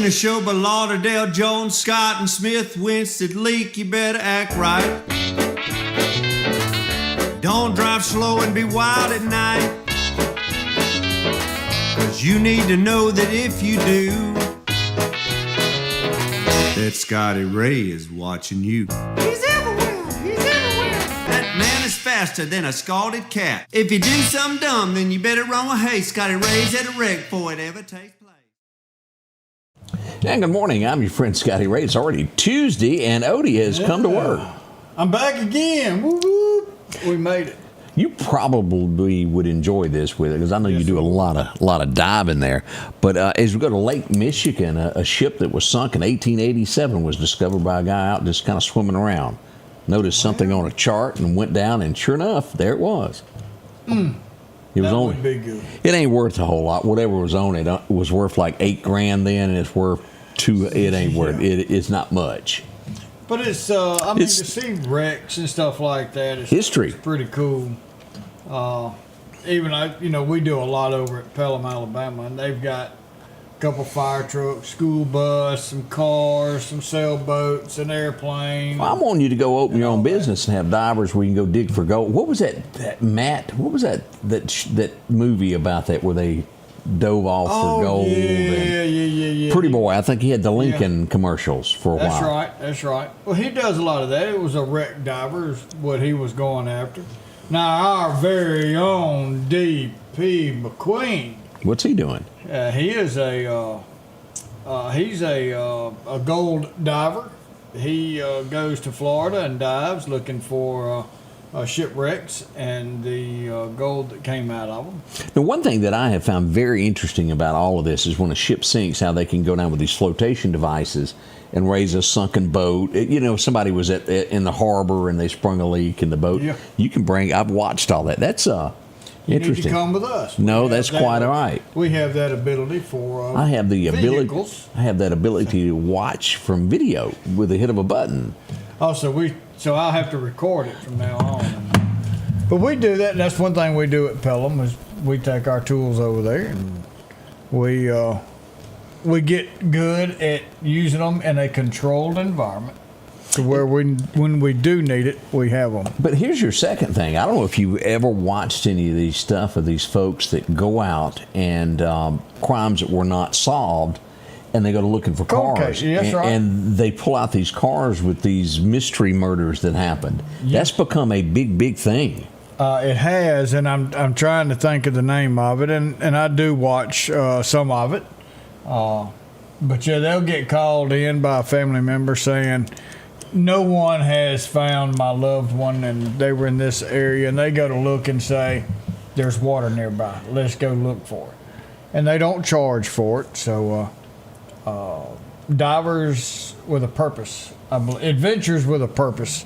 Neshoba, Lauderdale, Jones, Scott, and Smith, Winston, Leak, you better act right. Don't drive slow and be wild at night, 'cause you need to know that if you do, that Scotty Ray is watching you. He's everywhere. He's everywhere. That man is faster than a scalded cat. If you do something dumb, then you better run with haste. Scotty Ray's at a wreck before it ever takes place. And good morning. I'm your friend Scotty Ray. It's already Tuesday, and Odie has come to work. I'm back again. Woo woo. We made it. You probably would enjoy this with it because I know you do a lot of diving there. But as we go to Lake Michigan, a ship that was sunk in 1887 was discovered by a guy out just kind of swimming around. Noticed something on a chart and went down, and sure enough, there it was. It was That only would be good. It ain't worth a whole lot. Whatever was on it was worth like $8,000 then, and it's worth it ain't worth it's not much. But it's I mean, to see wrecks and stuff like that is history. It's pretty cool. Even we do a lot over at Pelham, Alabama, and they've got a couple fire trucks, school bus, some cars, some sailboats, an airplane. Well, I want you to go open your own business and have divers where you can go dig for gold. What was that Matt? What was that movie about that where they dove off for gold? Yeah. Pretty Boy. I think he had the Lincoln commercials for a while. That's right. Well, he does a lot of that. It was a wreck diver is what he was going after. Now, our very own D.P. McQueen. What's he doing? He is he's a gold diver. He goes to Florida and dives looking for shipwrecks and the gold that came out of them. The one thing that I have found very interesting about all of this is when a ship sinks, how they can go down with these flotation devices and raise a sunken boat. Somebody was in the harbor and they sprung a leak in the boat. Yeah. You can I've watched all that. That's You interesting. need to come with us. No, that's quite all right. We have that ability for I have the vehicles. ability. I have that ability to watch from video with the hit of a button. So I'll have to record it from now on. But we do that, and that's one thing we do at Pelham is we take our tools over there and we get good at using them in a controlled environment to where when we do need it, we have them. But here's your second thing. I don't know if you ever watched any of these stuff of these folks that go out and crimes that were not solved, and they go to looking for cars. Yes, right. And they pull out these cars with these mystery murders that happened. Yes. That's become a big thing. It has, and I'm trying to think of the name of it, and I do watch some of it. But yeah, they'll get called in by a family member saying, no one has found my loved one, and they were in this area, and they go to look and say, there's water nearby. Let's go look for it. And they don't charge for it, so Divers with a Purpose. Adventures with a Purpose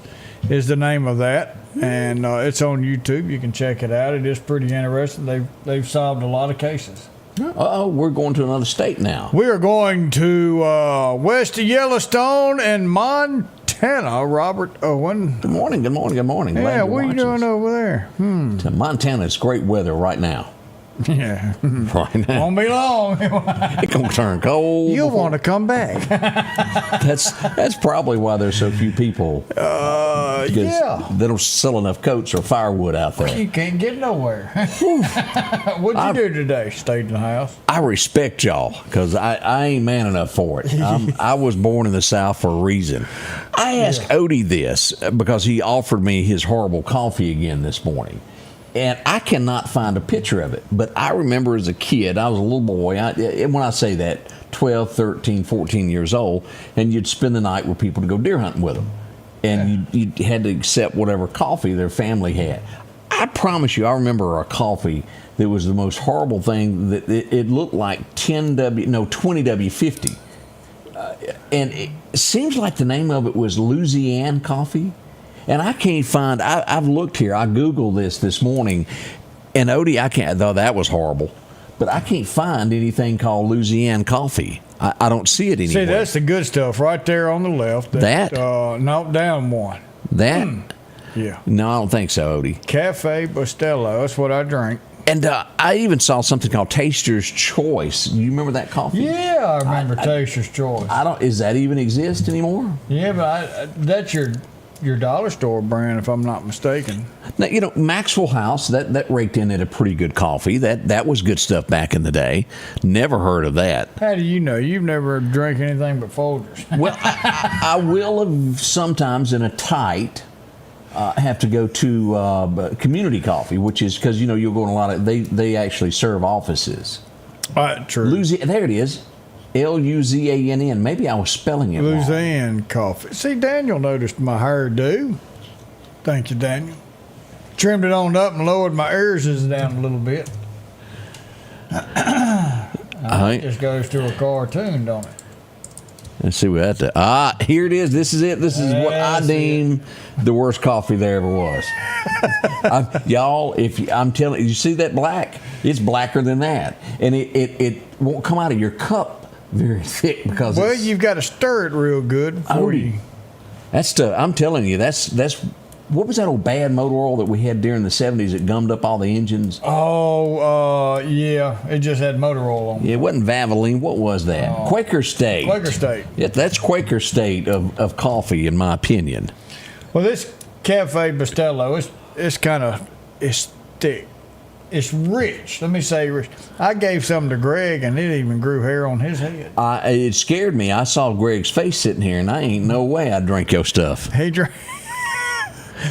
is the name of that, and it's on YouTube. You can check it out. It is pretty interesting. They've solved a lot of cases. We're going to another state now. We are going to west of Yellowstone and Montana. Robert Owen. Good morning. Yeah, what are you doing over there? To Montana, it's great weather right now. Yeah. Right now. Won't be long. It's going to turn cold. You'll want to come back. That's probably why there's so few people. Yeah. They don't sell enough coats or firewood out there. You can't get nowhere. What'd you do today? Stayed in the house? I respect y'all because I ain't man enough for it. I was born in the South for a reason. I asked Odie this because he offered me his horrible coffee again this morning. And I cannot find a picture of it. But I remember as a kid, I was a little boy. When I say that, 12, 13, 14 years old, and you'd spend the night with people to go deer hunting with them. And you had to accept whatever coffee their family had. I promise you, I remember a coffee that was the most horrible thing. That it looked like 20W50. And it seems like the name of it was Louisiana coffee. And I can't find, I've looked here, I Googled this morning, and Odie, I can't, though that was horrible, but I can't find anything called Louisiana coffee. I don't see it anywhere. See, that's the good stuff right there on the left. That? Knocked down one. That? Yeah. No, I don't think so, Odie. Cafe Bustelo, that's what I drink. And I even saw something called Taster's Choice. You remember that coffee? Yeah, I remember Taster's Choice. Is that even exist anymore? Yeah, but that's your dollar store brand, if I'm not mistaken. Now, Maxwell House, that raked in at a pretty good coffee. That was good stuff back in the day. Never heard of that. How do you know? You've never drank anything but Folgers. Well, I will have sometimes in a tight. Have to go to community coffee, which is because you'll go in a lot of they actually serve offices. True. There it is, Luzann. Maybe I was spelling it wrong. Luzann coffee. See, Daniel noticed my hairdo. Thank you, Daniel. Trimmed it on up and lowered my ears down a little bit. It just goes to a cartoon, don't it? Let's see what that. Here it is. This is it. This is what I deem the worst coffee there ever was. Y'all, I'm telling you, see that black? It's blacker than that, and it won't come out of your cup very thick because. Well, you've got to stir it real good before you. That's stuff. I'm telling you, that's. What was that old bad motor oil that we had during the 70s that gummed up all the engines? Oh, yeah. It just had motor oil on it. Yeah, it wasn't Valvoline. What was that? Quaker State. Quaker State. Yeah, that's Quaker State of coffee, in my opinion. Well, this Cafe Bustelo, it's thick. It's rich. Let me say rich. I gave some to Greg, and it even grew hair on his head. It scared me. I saw Greg's face sitting here, and I ain't no way I'd drink your stuff. He drank.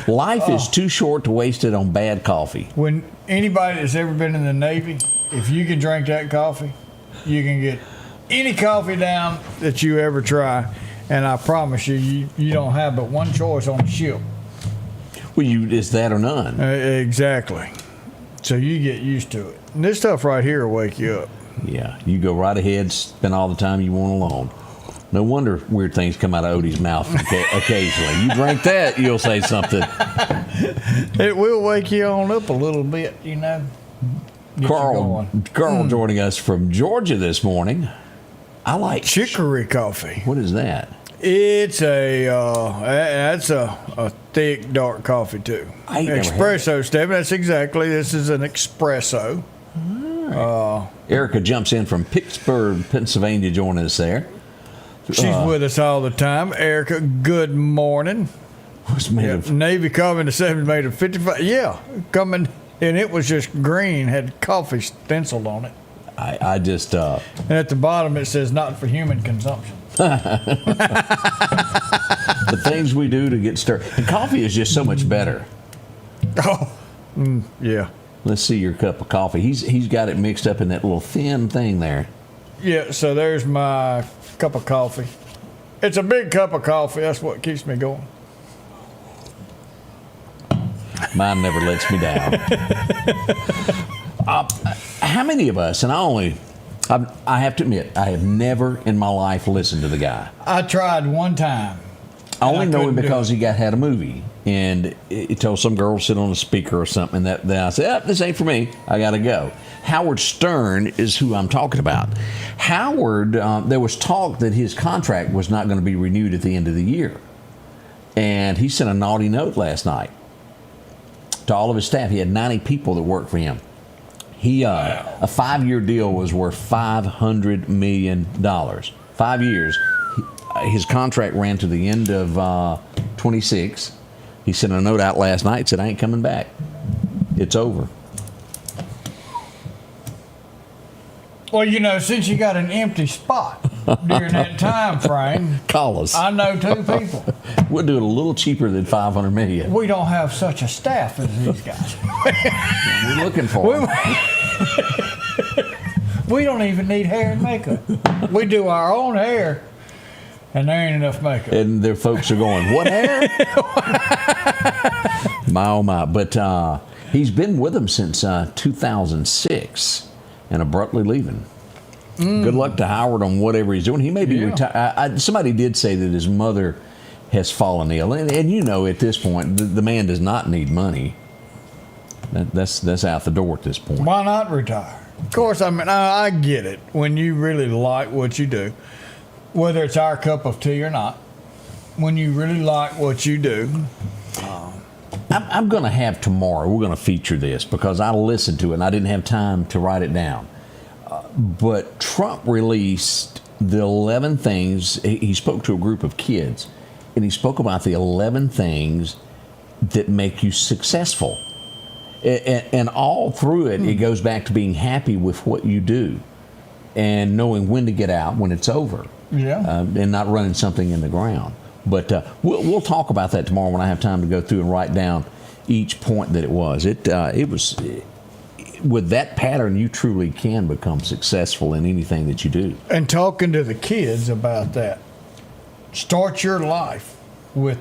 Life is too short to waste it on bad coffee. When anybody that's ever been in the Navy, if you can drink that coffee, you can get any coffee down that you ever try. And I promise you don't have but one choice on the ship. Well, it's that or none. Exactly. So you get used to it. And this stuff right here will wake you up. Yeah, you go right ahead, spend all the time you want alone. No wonder weird things come out of Odie's mouth occasionally. You drink that, you'll say something. It will wake you on up a little bit, Carl joining us from Georgia this morning. I like chicory coffee. What is that? It's that's a thick dark coffee too. Espresso step. This is an espresso. Right. Erica jumps in from Pittsburgh, Pennsylvania, joining us there. She's with us all the time. Erica, good morning. What's made of Navy coffee in the 70s made of 55. Yeah, coming, and it was just green, had coffee stenciled on it. I just and at the bottom it says not for human consumption. The things we do to get started. And coffee is just so much better. Yeah. Let's see your cup of coffee. He's got it mixed up in that little thin thing there. Yeah, so there's my cup of coffee. It's a big cup of coffee. That's what keeps me going. Mine never lets me down. How many of us, and I have to admit, I have never in my life listened to the guy. I tried one time. I only know him because he had a movie, and he told some girl to sit on a speaker or something, and then I said, this ain't for me. I got to go. Howard Stern is who I'm talking about. Howard, there was talk that his contract was not going to be renewed at the end of the year, and he sent a naughty note last night to all of his staff. He had 90 people that worked for him. A 5-year deal was worth $500 million. 5 years. His contract ran to the end of 26. He sent a note out last night, said, I ain't coming back. It's over. Well, since you got an empty spot during that time frame, call us. I know 2 people. We'll do it a little cheaper than $500 million. We don't have such a staff as these guys. We're looking for them. We don't even need hair and makeup. We do our own hair, and there ain't enough makeup. And their folks are going, what hair? My, oh my. But he's been with them since 2006 and abruptly leaving. Good luck to Howard on whatever he's doing. He may be retired. Somebody did say that his mother has fallen ill. And at this point, the man does not need money. That's out the door at this point. Why not retire? Of course, I get it. When you really like what you do, whether it's our cup of tea or not, when you really like what you do, I'm going to have tomorrow, we're going to feature this because I listened to it and I didn't have time to write it down. But Trump released the 11 things. He spoke to a group of kids, and he spoke about the 11 things that make you successful. And all through it, it goes back to being happy with what you do and knowing when to get out when it's over. Yeah. And not running something in the ground. But we'll talk about that tomorrow when I have time to go through and write down each point that it was. It was, with that pattern, you truly can become successful in anything that you do. And talking to the kids about that, start your life with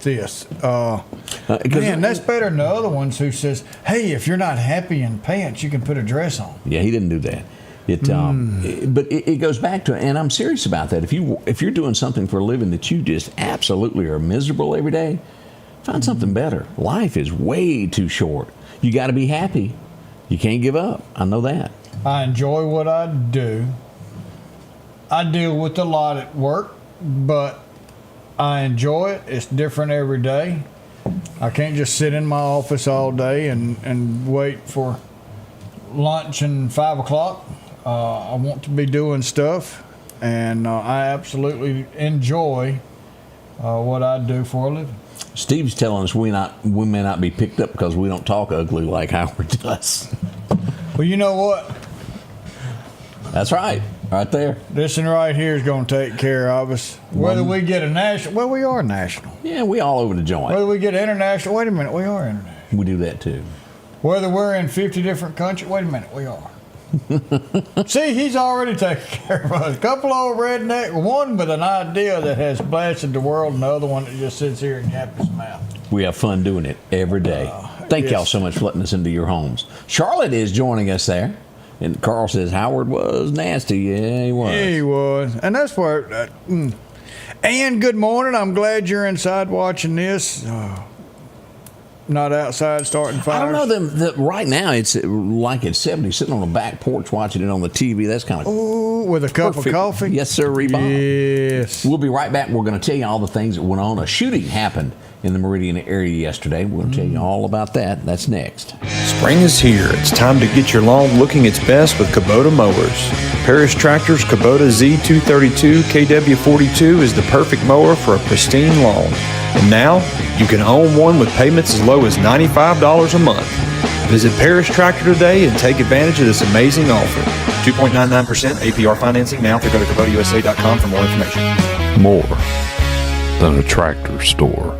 this. Man, that's better than the other ones who says, hey, if you're not happy in pants, you can put a dress on. Yeah, he didn't do that. But it goes back to, and I'm serious about that. If you're doing something for a living that you just absolutely are miserable every day, find something better. Life is way too short. You got to be happy. You can't give up. I know that. I enjoy what I do. I deal with a lot at work, but I enjoy it. It's different every day. I can't just sit in my office all day and wait for lunch and 5 o'clock. I want to be doing stuff, and I absolutely enjoy what I do for a living. Steve's telling us we may not be picked up because we don't talk ugly like Howard does. Well, you know what? That's right there. This one right here is going to take care of us. Whether we get a national, well, we are national. Yeah, we all over the joint. Whether we get international, wait a minute, we are international. We do that too. Whether we're in 50 different countries, wait a minute, we are. See, he's already taken care of us. A couple old redneck, one with an idea that has blasted the world, and the other one that just sits here and yaps his mouth. We have fun doing it every day. Thank y'all so much for letting us into your homes. Charlotte is joining us there. And Carl says Howard was nasty. Yeah, he was. Yeah, he was. And that's where... And good morning. I'm glad you're inside watching this. Not outside starting fires. I don't know. Right now, it's like it's 70, sitting on the back porch watching it on the TV. That's kind of... Ooh, with a cup of coffee? Yes, sir, Rebob. Yes. We'll be right back. We're going to tell you all the things that went on. A shooting happened in the Meridian area yesterday. We're going to tell you all about that. That's next. Spring is here. It's time to get your lawn looking its best with Kubota mowers. Parish Tractor's Kubota Z232 KW42 is the perfect mower for a pristine lawn. And now, you can own one with payments as low as $95 a month. Visit Parish Tractor today and take advantage of this amazing offer. 2.99% APR financing now through go to KubotaUSA.com for more information. More than a tractor store.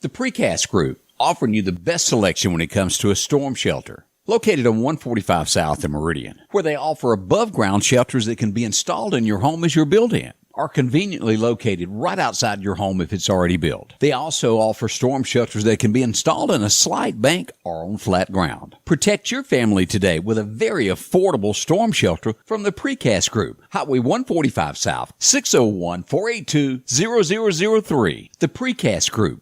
The Precast Group, offering you the best selection when it comes to a storm shelter. Located on 145 South in Meridian, where they offer above-ground shelters that can be installed in your home as you're built in, are conveniently located right outside your home if it's already built. They also offer storm shelters that can be installed in a slight bank or on flat ground. Protect your family today with a very affordable storm shelter from the Precast Group. Highway 145 South, 601-482-0003. The Precast Group.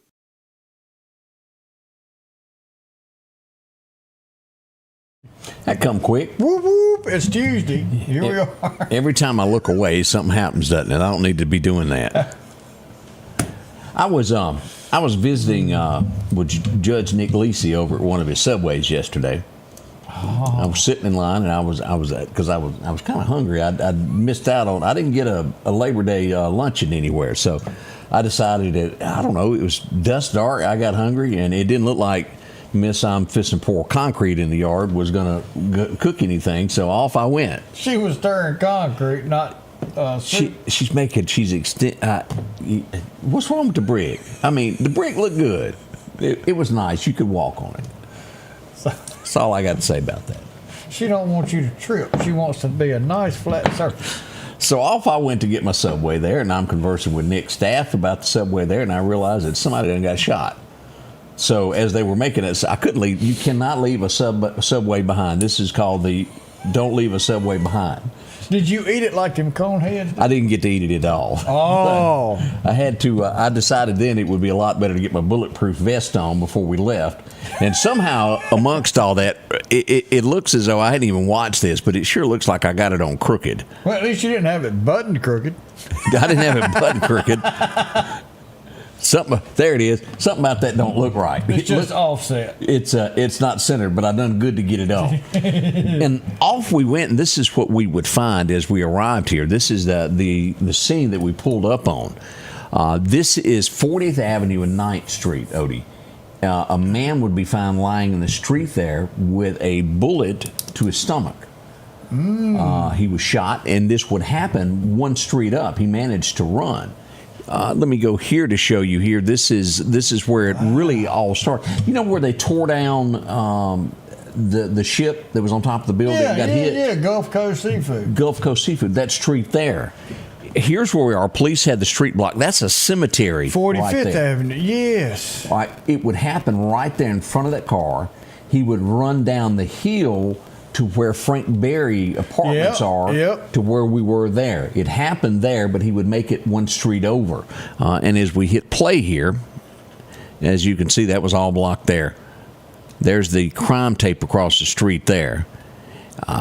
That come quick. Whoop, whoop. It's Tuesday. Here we are. Every time I look away, something happens, doesn't it? I don't need to be doing that. I was visiting with Judge Nick Lisi over at one of his Subways yesterday. Oh. I was sitting in line, and I was because I was kind of hungry. I missed out on. I didn't get a Labor Day luncheon anywhere, so I decided that I don't know. It was dusk dark. I got hungry, and it didn't look like Miss I'm fixing to pour concrete in the yard was going to cook anything, so off I went. She was stirring concrete, not soup. What's wrong with the brick? I mean, the brick looked good. It was nice. You could walk on it. That's all I got to say about that. She don't want you to trip. She wants to be a nice flat surface. So off I went to get my Subway there, and I'm conversing with Nick's staff about the Subway there, and I realized that somebody done got shot. So as they were making it, I couldn't leave. You cannot leave a Subway behind. This is called the don't leave a Subway behind. Did you eat it like them cone heads? I didn't get to eat it at all. Oh. I had to, I decided then it would be a lot better to get my bulletproof vest on before we left. And somehow amongst all that, it looks as though I hadn't even watched this, but it sure looks like I got it on crooked. Well, at least you didn't have it buttoned crooked. I didn't have it buttoned crooked. Something there it is. Something about that don't look right. It's just offset. It's not centered, but I done good to get it off. And off we went, and this is what we would find as we arrived here. This is the scene that we pulled up on. This is 40th Avenue and 9th Street, Odie. A man would be found lying in the street there with a bullet to his stomach. He was shot, and this would happen one street up. He managed to run. Let me go here to show you here. This is where it really all started. You know where they tore down the ship that was on top of the building got hit? Yeah, Gulf Coast Seafood. Gulf Coast Seafood, that street there. Here's where we are. Police had the street blocked. That's a cemetery. 45th right there. Avenue, yes. All right, it would happen right there in front of that car. He would run down the hill to where Frank Berry apartments are, to where we were there. It happened there, but he would make it one street over. And as we hit play here, as you can see, that was all blocked there. There's the crime tape across the street there.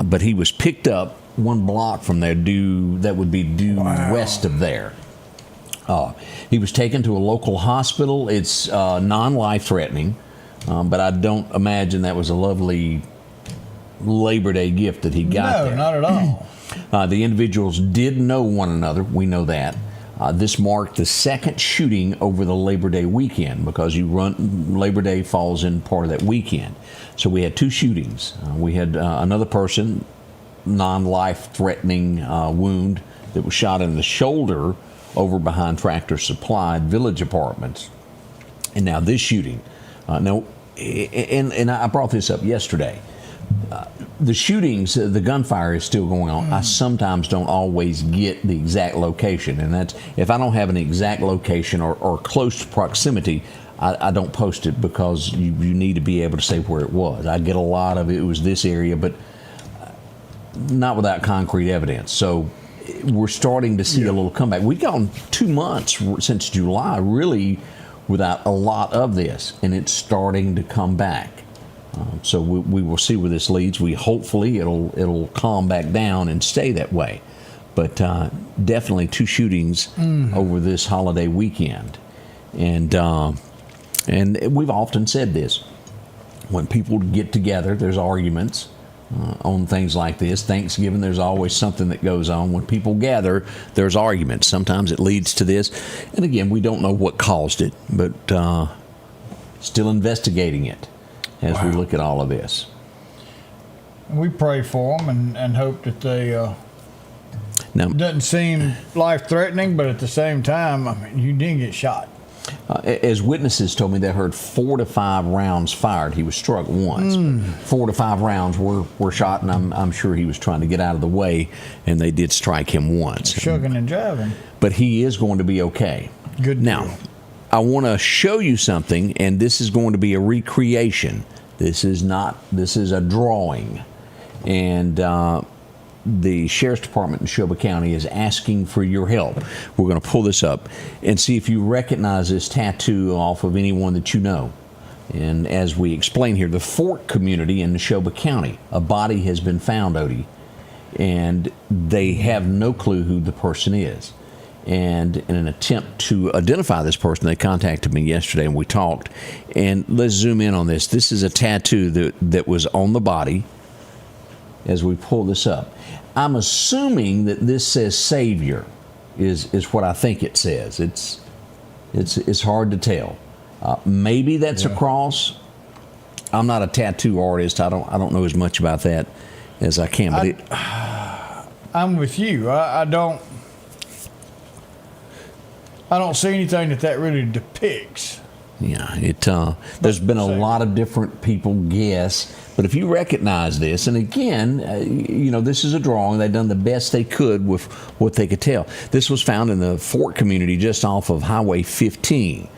But he was picked up one block from there, that would be due west of there. He was taken to a local hospital. It's non-life threatening, but I don't imagine that was a lovely Labor Day gift that he got there. No, not at all. The individuals did know one another. We know that. This marked the second shooting over the Labor Day weekend because Labor Day falls in part of that weekend. So we had two shootings. We had another person, non-life threatening wound that was shot in the shoulder over behind Tractor Supply Village Apartments. And now this shooting. And I brought this up yesterday. The shootings, the gunfire is still going on. I sometimes don't always get the exact location, and that's if I don't have an exact location or close proximity, I don't post it because you need to be able to say where it was. I get a lot of it was this area, but not without concrete evidence. So we're starting to see a little comeback. We've gone 2 months since July, really, without a lot of this, and it's starting to come back. So we will see where this leads. Hopefully it'll calm back down and stay that way. But definitely two shootings over this holiday weekend, and we've often said this: when people get together, there's arguments on things like this. Thanksgiving, there's always something that goes on. When people gather, there's arguments. Sometimes it leads to this, and again, we don't know what caused it, but still investigating it. As we look at all of this, we pray for them and hope that they doesn't seem life-threatening, but at the same time, I mean, you didn't get shot. As witnesses told me, they heard 4 to 5 rounds fired. He was struck once. 4 to 5 rounds were shot, and I'm sure he was trying to get out of the way, and they did strike him once. Shucking and jiving. But he is going to be okay. Good now. Deal. I want to show you something, and this is going to be a recreation. This is a drawing. And the Sheriff's Department in Neshoba County is asking for your help. We're going to pull this up and see if you recognize this tattoo off of anyone that you know. And as we explain here, the Fort community in Neshoba County, a body has been found, Odie, and they have no clue who the person is. And in an attempt to identify this person, they contacted me yesterday and we talked. And let's zoom in on this. This is a tattoo that was on the body as we pull this up. I'm assuming that this says Savior is what I think it says. It's hard to tell. Maybe that's a cross. I'm not a tattoo artist. I don't know as much about that as I can. But I'm with you. I don't see anything that really depicts. Yeah, there's been a lot of different people guess, but if you recognize this, and again, this is a drawing. They've done the best they could with what they could tell. This was found in the Fort community just off of Highway 15.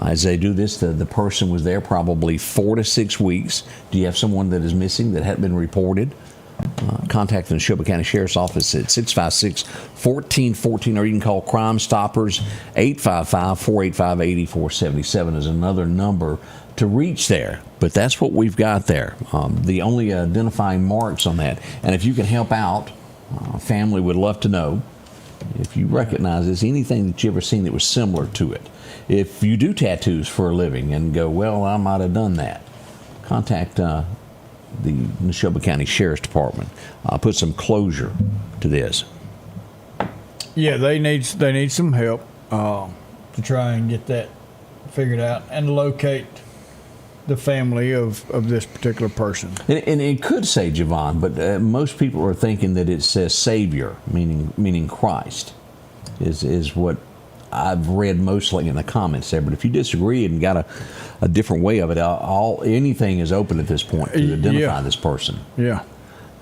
As they do this, the person was there probably 4 to 6 weeks. Do you have someone that is missing that hadn't been reported? Contact the Neshoba County Sheriff's Office at 656-1414, or you can call Crime Stoppers 855-485-8477 is another number to reach there. But that's what we've got there. The only identifying marks on that. And if you can help out, family would love to know. If you recognize this, anything that you ever seen that was similar to it. If you do tattoos for a living and go, well, I might have done that, contact the Neshoba County Sheriff's Department. Put some closure to this. Yeah, they need some help to try and get that figured out and locate the family of this particular person. And it could say Javon, but most people are thinking that it says Savior, meaning Christ, is what I've read mostly in the comments there. But if you disagree and got a different way of it, anything is open at this point to identify this person. Yeah,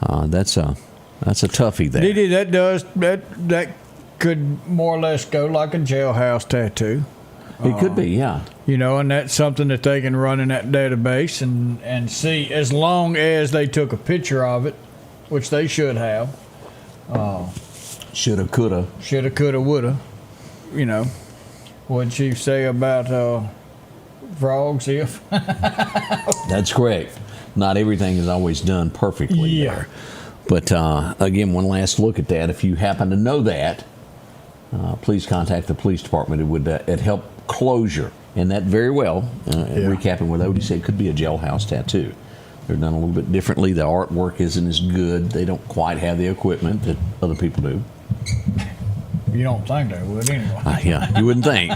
that's a toughie there. Dee, that could more or less go like a jailhouse tattoo. It could be, yeah. You know, and that's something that they can run in that database and see, as long as they took a picture of it, which they should have. Shoulda, coulda. Shoulda, coulda, woulda. You know, what'd she say about frogs if? That's correct. Not everything is always done perfectly there. But again, one last look at that. If you happen to know that, please contact the police department. It would help closure. And that very well, recapping what Odie said, could be a jailhouse tattoo. They're done a little bit differently. The artwork isn't as good. They don't quite have the equipment that other people do. You don't think they would anyway. Yeah, you wouldn't think.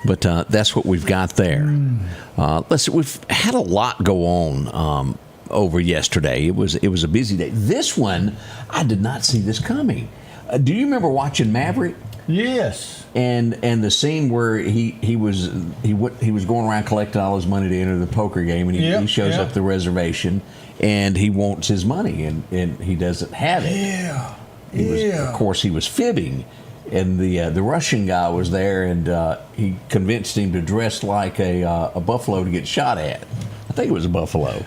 But that's what we've got there. Let's see, we've had a lot go on over yesterday. It was a busy day. This one, I did not see this coming. Do you remember watching Maverick? Yes. And the scene where he was going around collecting all his money to enter the poker game, and he shows up at the reservation, and he wants his money, and he doesn't have it. Yeah. Of course, he was fibbing, and the Russian guy was there, and he convinced him to dress like a buffalo to get shot at. I think it was a buffalo.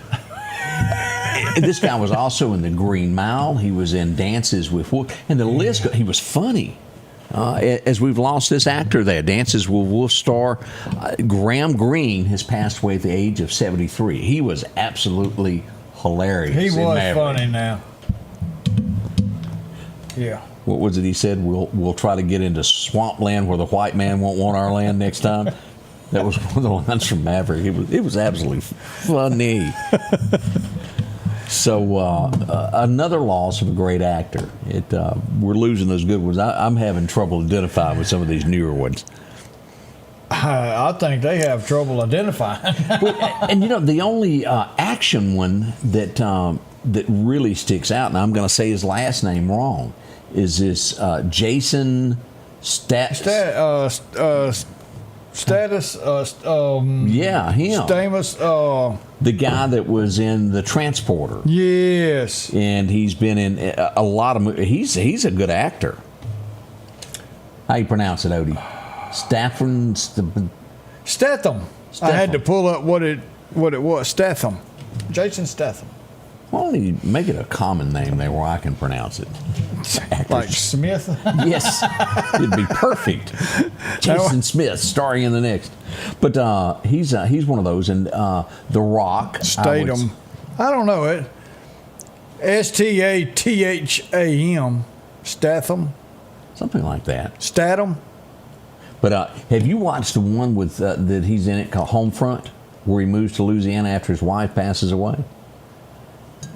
This guy was also in the Green Mile. He was in Dances with Wolves, and the list. He was funny. As we've lost this actor there, Dances with Wolves star Graham Greene has passed away at the age of 73. He was absolutely hilarious. He was funny now. Yeah. What was it he said? We'll try to get into swampland where the white man won't want our land next time. That was one of the lines from Maverick. It was absolutely funny. So another loss of a great actor. We're losing those good ones. I'm having trouble identifying with some of these newer ones. I think they have trouble identifying. And the only action one that really sticks out, and I'm going to say his last name wrong, is this Jason Status. Yeah, him. Stamos. The guy that was in The Transporter. Yes. And he's been in a lot of movies. He's a good actor. How you pronounce it, Odie? Statham. I had to pull up what it was. Statham. Jason Statham. Why don't you make it a common name there where I can pronounce it? Like Smith? Yes. It'd be perfect. Jason Smith starring in the next. But he's one of those. And The Rock. Statham. I don't know it. Statham. Statham. Something like that. Statham. But have you watched the one with that he's in it called Homefront, where he moves to Louisiana after his wife passes away?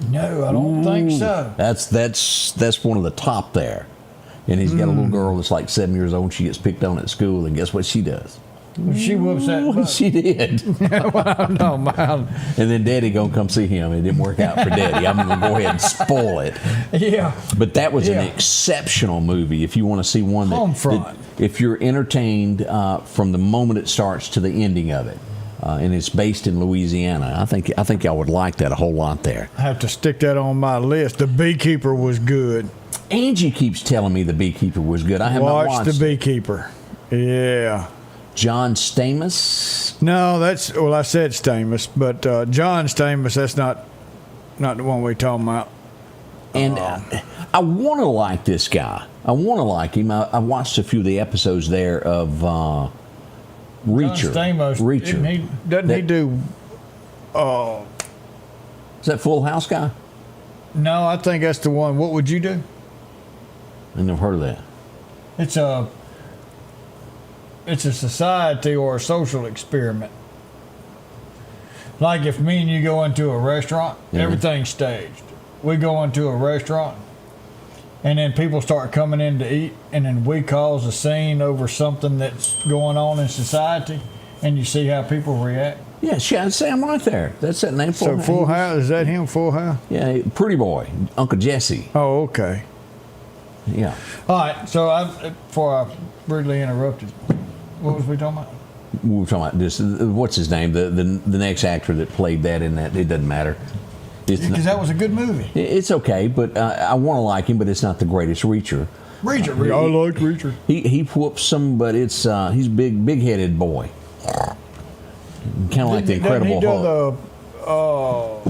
No, I don't think so. That's one of the top there. And he's got a little girl that's like 7 years old. She gets picked on at school, and guess what she does? She whoops that butt. She did. Well, no, man. And then Daddy gonna come see him. It didn't work out for Daddy. I'm gonna go ahead and spoil it. Yeah. But that was an exceptional movie. If you want to see one that if you're entertained from the moment it starts to the ending of it. And it's based in Louisiana. I think y'all would like that a whole lot there. I have to stick that on my list. The Beekeeper was good. Angie keeps telling me The Beekeeper was good. I have not watched The Beekeeper. Yeah. John Stamos? No, I said Stamos, but John Stamos, that's not the one we're talking about. And I want to like this guy. I want to like him. I watched a few of the episodes there of Reacher. Stamos, Reacher. Doesn't he do... Is that Full House guy? No, I think that's the one. What would you do? I never heard of that. It's a society or a social experiment. Like if me and you go into a restaurant, everything's staged. We go into a restaurant, and then people start coming in to eat, and then we cause a scene over something that's going on in society, and you see how people react. Yeah, Sam right there. That's that name. So Full House, is that him, Full House? Yeah, Pretty Boy, Uncle Jesse. Oh, okay. Yeah. All right, so before I rudely interrupted, what was we talking about? We were talking about this. What's his name? The next actor that played that in that. It doesn't matter. Because that was a good movie. It's okay, but I want to like him, but it's not the greatest Reacher. I like Reacher. He whoops some, but it's he's big-headed boy. Kind of like the Incredible Hulk.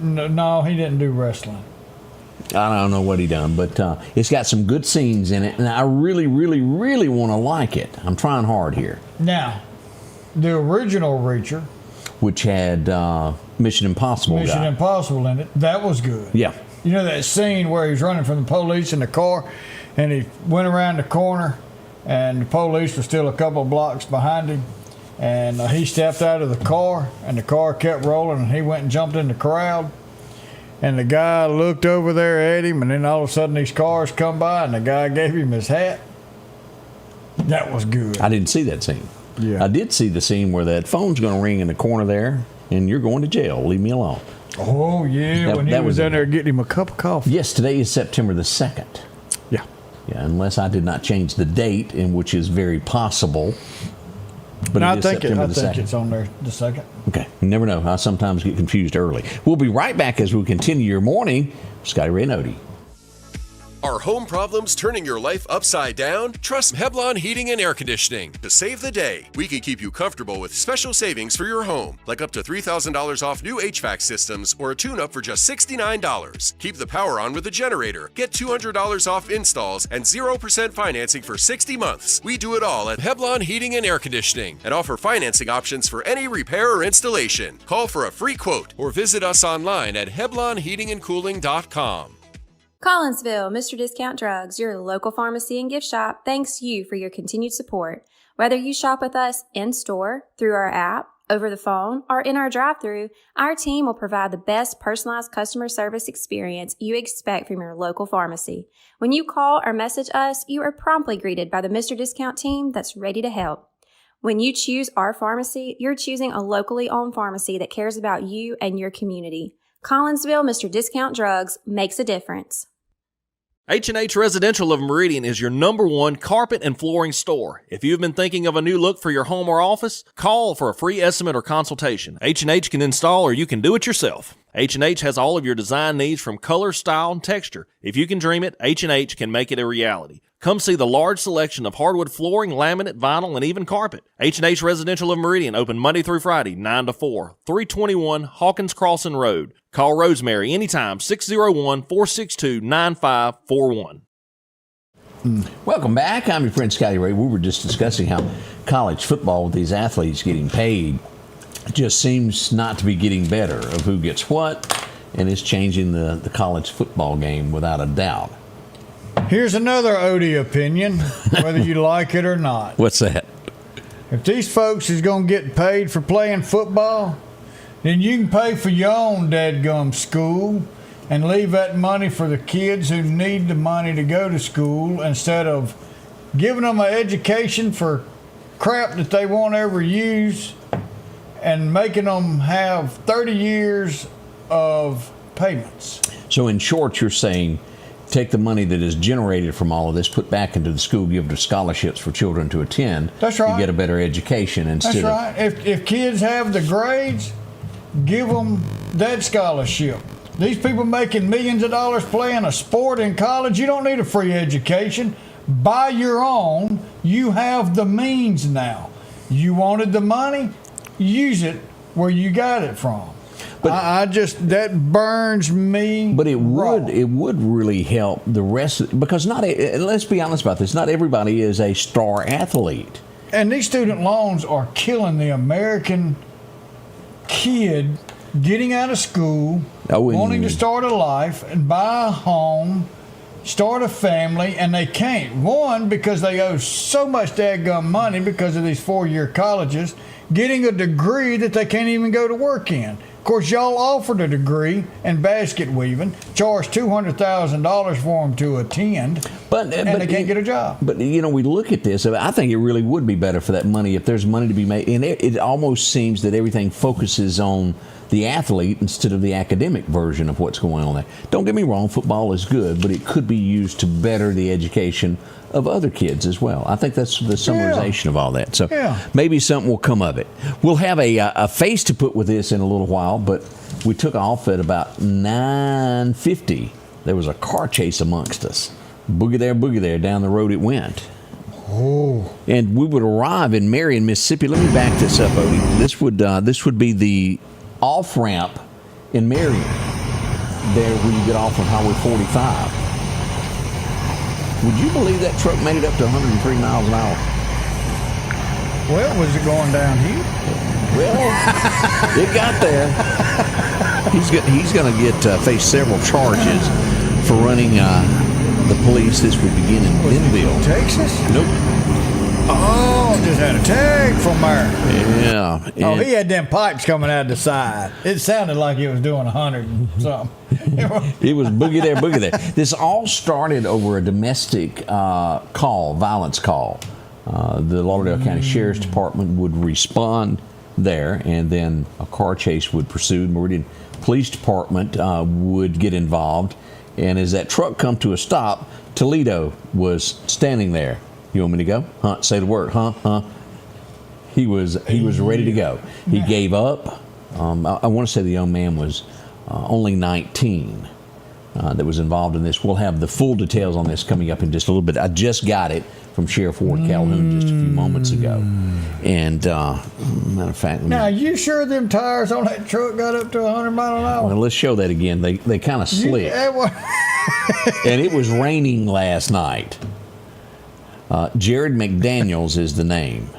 No, he didn't do wrestling. I don't know what he done, but it's got some good scenes in it, and I really, really, really want to like it. I'm trying hard here. Now, the original Reacher, which had Mission Impossible in it, that was good. Yeah. You know that scene where he's running from the police in the car, and he went around the corner, and the police was still a couple of blocks behind him, and he stepped out of the car, and the car kept rolling, and he went and jumped in the crowd. And the guy looked over there at him, and then all of a sudden these cars come by, and the guy gave him his hat. That was good. I didn't see that scene. Yeah. I did see the scene where that phone's going to ring in the corner there, and you're going to jail. Leave me alone. Oh, yeah, when he was in there getting him a cup of coffee. Yes, today is September the 2nd. Yeah. Yeah, unless I did not change the date, and which is very possible. But I think it's on there the 2nd. Okay, you never know. I sometimes get confused early. We'll be right back as we continue your morning. Scotty Ray and Odie. Are home problems turning your life upside down? Trust Heblon Heating and Air Conditioning to save the day. We can keep you comfortable with special savings for your home, like up to $3,000 off new HVAC systems or a tune-up for just $69. Keep the power on with a generator. Get $200 off installs and 0% financing for 60 months. We do it all at Heblon Heating and Air Conditioning and offer financing options for any repair or installation. Call for a free quote or visit us online at HeblonHeatingandCooling.com. Collinsville, Mr. Discount Drugs, your local pharmacy and gift shop, thanks you for your continued support. Whether you shop with us in-store, through our app, over the phone, or in our drive-thru, our team will provide the best personalized customer service experience you expect from your local pharmacy. When you call or message us, you are promptly greeted by the Mr. Discount team that's ready to help. When you choose our pharmacy, you're choosing a locally owned pharmacy that cares about you and your community. Collinsville, Mr. Discount Drugs makes a difference. H&H Residential of Meridian is your #1 carpet and flooring store. If you've been thinking of a new look for your home or office, call for a free estimate or consultation. H&H can install or you can do it yourself. H&H has all of your design needs from color, style, and texture. If you can dream it, H&H can make it a reality. Come see the large selection of hardwood flooring, laminate, vinyl, and even carpet. H&H Residential of Meridian, open Monday through Friday, 9 to 4, 321 Hawkins Crossing Road. Call Rosemary anytime, 601-462-9541. Welcome back. I'm your friend Scotty Ray. We were just discussing how college football with these athletes getting paid just seems not to be getting better of who gets what, and it's changing the college football game without a doubt. Here's another Odie opinion, whether you like it or not. What's that? If these folks is going to get paid for playing football, then you can pay for your own dadgum school and leave that money for the kids who need the money to go to school instead of giving them an education for crap that they won't ever use and making them have 30 years of payments. So in short, you're saying take the money that is generated from all of this, put back into the school, give to scholarships for children to attend. That's right. To get a better education instead That's right. If kids have the grades, give them that scholarship. These people making millions of dollars playing a sport in college, you don't need a free education. Buy your own. You have the means now. You wanted the money, use it where you got it from. But I just, that burns me. But it raw. would really help the rest because let's be honest about this, not everybody is a star athlete. And these student loans are killing the American kid getting out of school, wanting to start a life and buy a home start a family, and they can't. One, because they owe so much dadgum money because of these 4-year colleges, getting a degree that they can't even go to work in. Of course, y'all offered a degree in basket weaving, charged $200,000 for them to attend, and they can't get a job. But, we look at this. I think it really would be better for that money if there's money to be made. And it almost seems that everything focuses on the athlete instead of the academic version of what's going on there. Don't get me wrong, football is good, but it could be used to better the education of other kids as well. I think that's the summarization of all that. So maybe something will come of it. We'll have a face to put with this in a little while, but we took off at about 9:50. There was a car chase amongst us. Boogie there, down the road it went. Oh. And we would arrive in Marion, Mississippi. Let me back this up, Odie. This would be the off-ramp in Marion, there where you get off on Highway 45. Would you believe that truck made it up to 103 miles an hour? Well, was it going down here? Well, it got there. He's going to face several charges for running the police. This would begin in Bentonville, Texas? Nope. Oh, just had a tag from there. Yeah. Oh, he had them pipes coming out the side. It sounded like it was doing 100 and something. It was boogie there. This all started over a domestic violence call. The Lauderdale County Sheriff's Department would respond there, and then a car chase would pursue. Meridian Police Department would get involved, and as that truck come to a stop, Toledo was standing there. You want me to go? Huh? Say the word. Huh? He was ready to go. He gave up. I want to say the young man was only 19 that was involved in this. We'll have the full details on this coming up in just a little bit. I just got it from Sheriff Ward Calhoun just a few moments ago. And matter of fact, now, you sure them tires on that truck got up to 100 miles an hour? Well, let's show that again. They kind of slipped. And it was raining last night. Jared McDaniels is the name.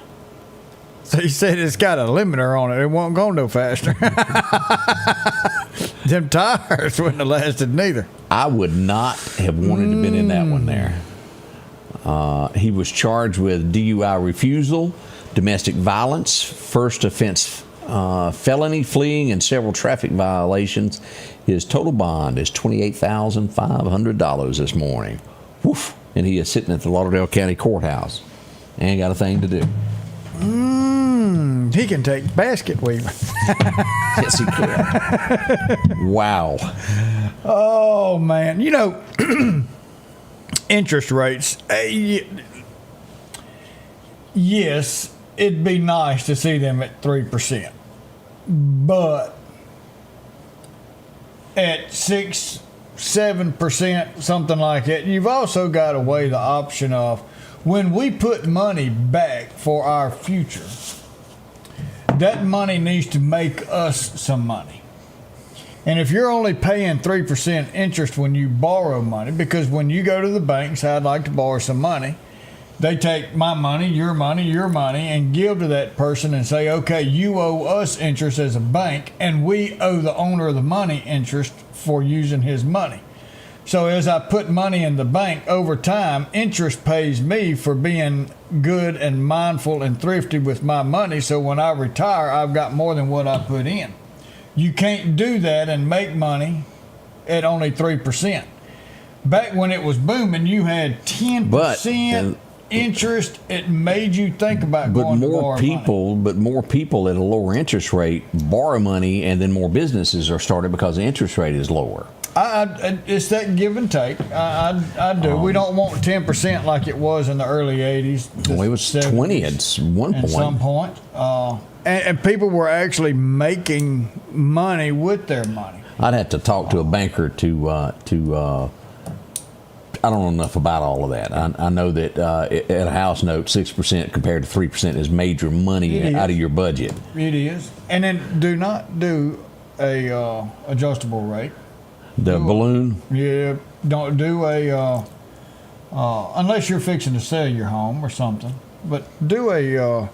So he said it's got a limiter on it. It won't go no faster. Them tires wouldn't have lasted neither. I would not have wanted to have been in that one there. He was charged with DUI refusal, domestic violence, first offense felony, fleeing, and several traffic violations. His total bond is $28,500 this morning. Woof. And he is sitting at the Lauderdale County Courthouse. Ain't got a thing to do. He can take basket weaving. Yes, he can. Wow. Oh, man. Interest rates. Yes, it'd be nice to see them at 3%. But at 6-7%, something like that, you've also got to weigh the option of when we put money back for our future, that money needs to make us some money. And if you're only paying 3% interest when you borrow money, because when you go to the bank and say, I'd like to borrow some money, they take my money, your money, and give to that person and say, okay, you owe us interest as a bank, and we owe the owner of the money interest for using his money. So as I put money in the bank over time, interest pays me for being good and mindful and thrifty with my money. So when I retire, I've got more than what I put in. You can't do that and make money at only 3%. Back when it was booming, you had 10% interest. It made you think about going to borrow money. But more people at a lower interest rate borrow money, and then more businesses are started because the interest rate is lower. It's that give and take. I do. We don't want 10% like it was in the early 80s. Well, it was 20 at one point. At some point. And people were actually making money with their money. I'd have to talk to a banker to I don't know enough about all of that. I know that at a house note, 6% compared to 3% is major money out of your budget. It is. And then do not do a adjustable rate. The balloon? Don't do a, unless you're fixing to sell your home or something, but do a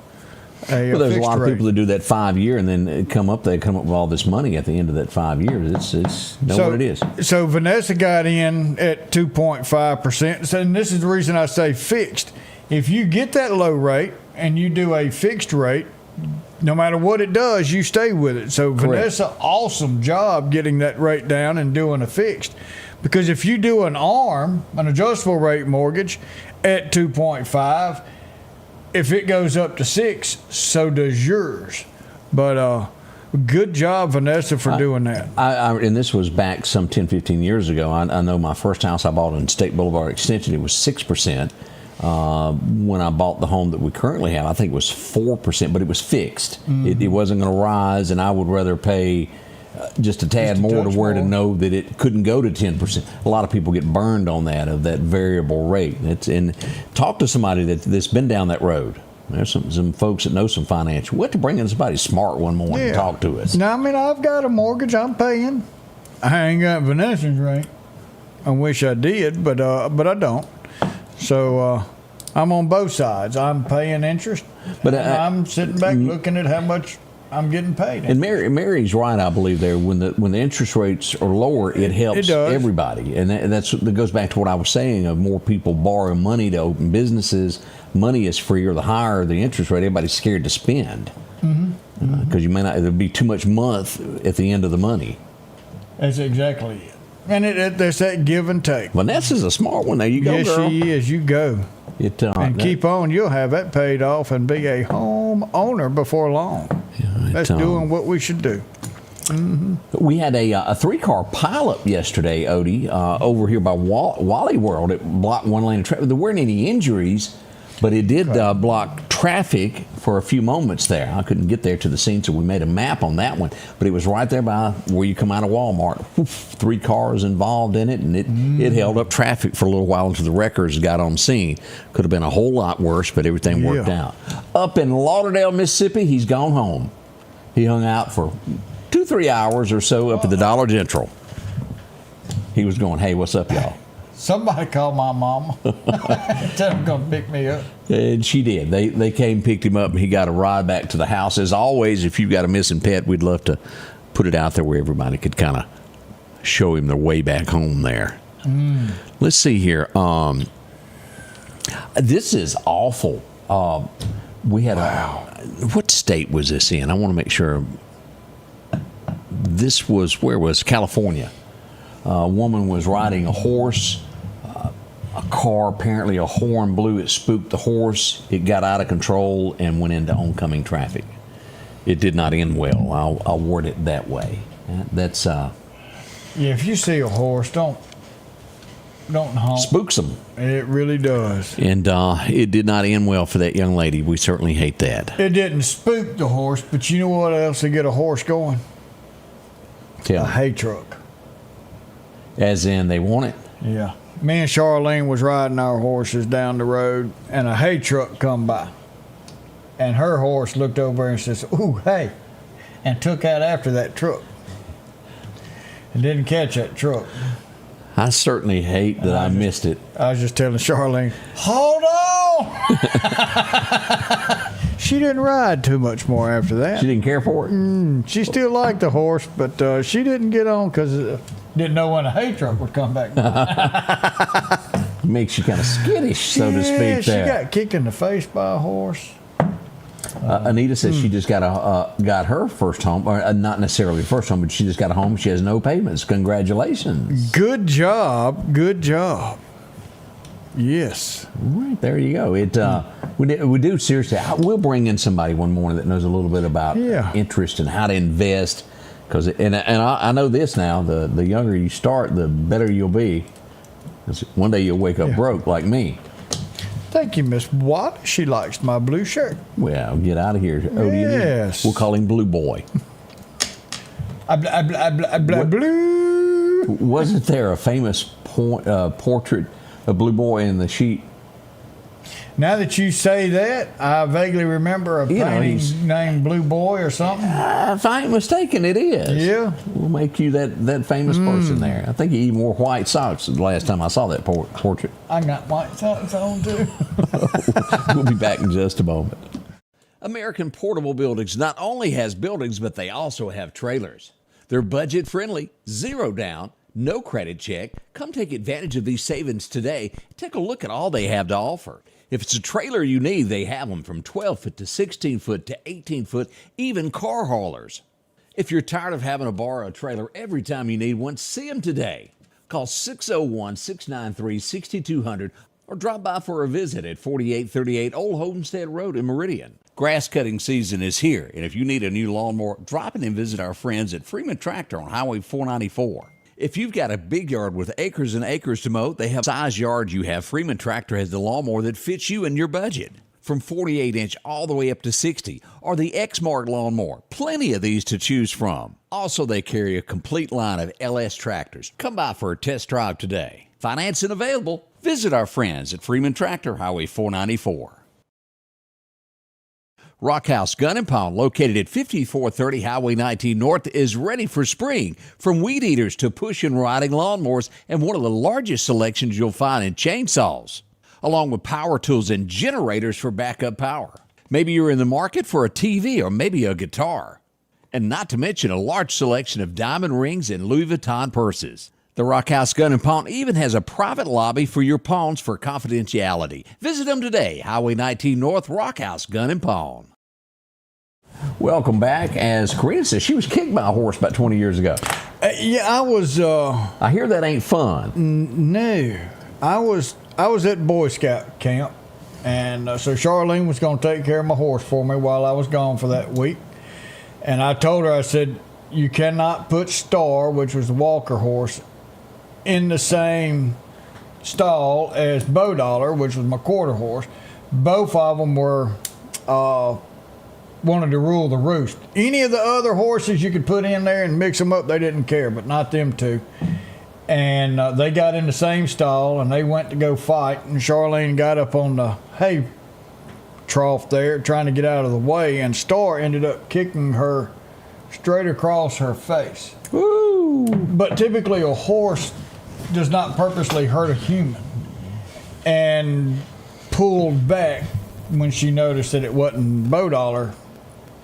Well, there's a fixed lot of rate. people that do that 5 year and then they come up with all this money at the end of that 5 years. It's what it is. So Vanessa got in at 2.5%. And this is the reason I say fixed. If you get that low rate and you do a fixed rate, no matter what it does, you stay with it. So Correct. Vanessa, awesome job getting that rate down and doing a fixed. Because if you do an adjustable rate mortgage at 2.5, if it goes up to 6, so does yours. But good job, Vanessa, for doing that. And this was back some 10, 15 years ago. I know my first house I bought in State Boulevard Extension, it was 6%. When I bought the home that we currently have, I think it was 4%, but it was fixed. Mm-hmm. It wasn't going to rise, and I would rather pay just a tad more to where to know that it couldn't go to 10%. A lot of people get burned on that, of that variable rate. And talk to somebody that's been down that road. There's some folks that know some financial. We have to bring in somebody smart one morning and talk to us. Now, I mean, I've got a mortgage I'm paying. I ain't got Vanessa's rate. I wish I did, but I don't. So I'm on both sides. I'm paying interest, but I'm sitting back looking at how much I'm getting paid. And Mary's right, I believe, there. When the interest rates are lower, it helps everybody. And that goes back to what I was saying of more people borrow money to open businesses. Money is freer. The higher the interest rate, everybody's scared to spend. Because you may not, there'll be too much month at the end of the money. That's exactly it. And there's that give and take. Vanessa's a smart one. There you go, yes, girl. she is. You go. And keep on. You'll have that paid off and be a home owner before long. That's doing what we should do. We had a 3-car pileup yesterday, Odie, over here by Wally World. It blocked one lane of traffic. There weren't any injuries, but it did block traffic for a few moments there. I couldn't get there to the scene, so we made a map on that one. But it was right there by where you come out of Walmart. 3 cars involved in it, and it held up traffic for a little while until the wreckers got on scene. Could have been a whole lot worse, but everything worked out. Up in Lauderdale, Mississippi, he's gone home. He hung out for 2-3 hours or so up at the Dollar General. He was going, hey, what's up, y'all? Somebody called my mama. Tell them going to pick me up. And she did. They came, picked him up, and he got a ride back to the house. As always, if you've got a missing pet, we'd love to put it out there where everybody could kind of show him their way back home there. Let's see here. This is awful. We had what state was this in? I want to make sure. This was, where was California? A woman was riding a horse. A car, apparently a horn blew. It spooked the horse. It got out of control and went into oncoming traffic. It did not end well. I'll word it that way. That's yeah. If you see a horse, don't honk. Spooks them. It really does. And it did not end well for that young lady. We certainly hate that. It didn't spook the horse, but you know what else to get a horse going? Tell a hay truck. As in, they want it? Yeah. Me and Charlene was riding our horses down the road, and a hay truck come by. And her horse looked over and says, ooh, hey, and took out after that truck. And didn't catch that truck. I certainly hate that I missed it. I was just telling Charlene, hold on! She didn't ride too much more after that. She didn't care for it? She still liked the horse, but she didn't get on because didn't know when a hay truck would come back. Makes you kind of skittish, so to speak. Yeah, she got kicked in the face by a horse. Anita says she just got her first home, or not necessarily first home, but she just got a home. She has no payments. Congratulations. Good job. Good job. Yes. Right, there you go. We do seriously. We'll bring in somebody one morning that knows a little bit about interest and how to invest. Because I know this now. The younger you start, the better you'll be. 'Cause one day you'll wake up broke like me. Thank you, Miss Watt. She likes my blue shirt. Well, get out of here, Odie. Yes. We'll call him Blue Boy. Blue. Wasn't there a famous portrait of Blue Boy in the sheet? Now that you say that, I vaguely remember a painting named Blue Boy or something. If I ain't mistaken, it is. Yeah. We'll make you that famous person there. I think he even wore white socks the last time I saw that portrait. I got white socks on too. We'll be back in just a moment. American Portable Buildings not only has buildings, but they also have trailers. They're budget friendly, zero down, no credit check. Come take advantage of these savings today. Take a look at all they have to offer. If it's a trailer you need, they have them from 12-foot to 16-foot to 18-foot, even car haulers. If you're tired of having to borrow a trailer every time you need one, see them today. Call 601-693-6200 or drop by for a visit at 4838 Old Homestead Road in Meridian. Grass cutting season is here, and if you need a new lawnmower, drop in and visit our friends at Freeman Tractor on Highway 494. If you've got a big yard with acres and acres to mow, they have size yard you have. Freeman Tractor has the lawnmower that fits you and your budget. From 48-inch all the way up to 60, or the X-Mark lawnmower. Plenty of these to choose from. Also, they carry a complete line of LS tractors. Come by for a test drive today. Financing available. Visit our friends at Freeman Tractor, Highway 494. Rockhouse Gun & Pawn, located at 5430 Highway 19 North, is ready for spring. From weed eaters to push and riding lawnmowers, and one of the largest selections you'll find in chainsaws, along with power tools and generators for backup power. Maybe you're in the market for a TV or maybe a guitar. And not to mention a large selection of diamond rings and Louis Vuitton purses. The Rockhouse Gun & Pawn even has a private lobby for your pawns for confidentiality. Visit them today, Highway 19 North, Rockhouse Gun & Pawn. Welcome back. As Karina says, she was kicked by a horse about 20 years ago. Yeah, I was. I hear that ain't fun. No, I was at Boy Scout camp, and so Charlene was going to take care of my horse for me while I was gone for that week. And I told her, I said, you cannot put Star, which was the Walker horse, in the same stall as Bow Dollar, which was my quarter horse. Both of them were wanted to rule the roost. Any of the other horses you could put in there and mix them up, they didn't care, but not them two. And they got in the same stall, and they went to go fight, and Charlene got up on the hay trough there trying to get out of the way, and Star ended up kicking her straight across her face. Woo! But typically a horse does not purposely hurt a human, and pulled back when she noticed that it wasn't Bow Dollar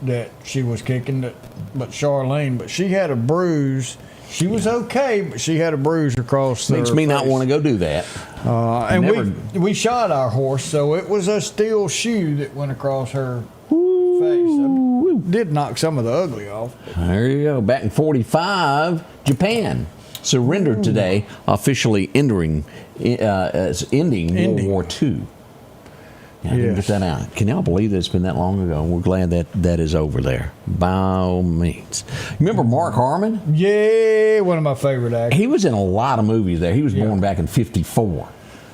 that she was kicking, but Charlene. But she had a bruise. She was okay, but she had a bruise across her Makes me not face. want to go do that. And we shot our horse, so it was a steel shoe that went across her face. It did knock some of the ugly off. There you go. Back in 45, Japan surrendered today, officially ending World War II. Yeah, I didn't get that out. Can y'all believe that it's been that long ago? We're glad that is over there, by all means. Remember Mark Harmon? Yeah, one of my favorite actors. He was in a lot of movies there. He was born back in 54.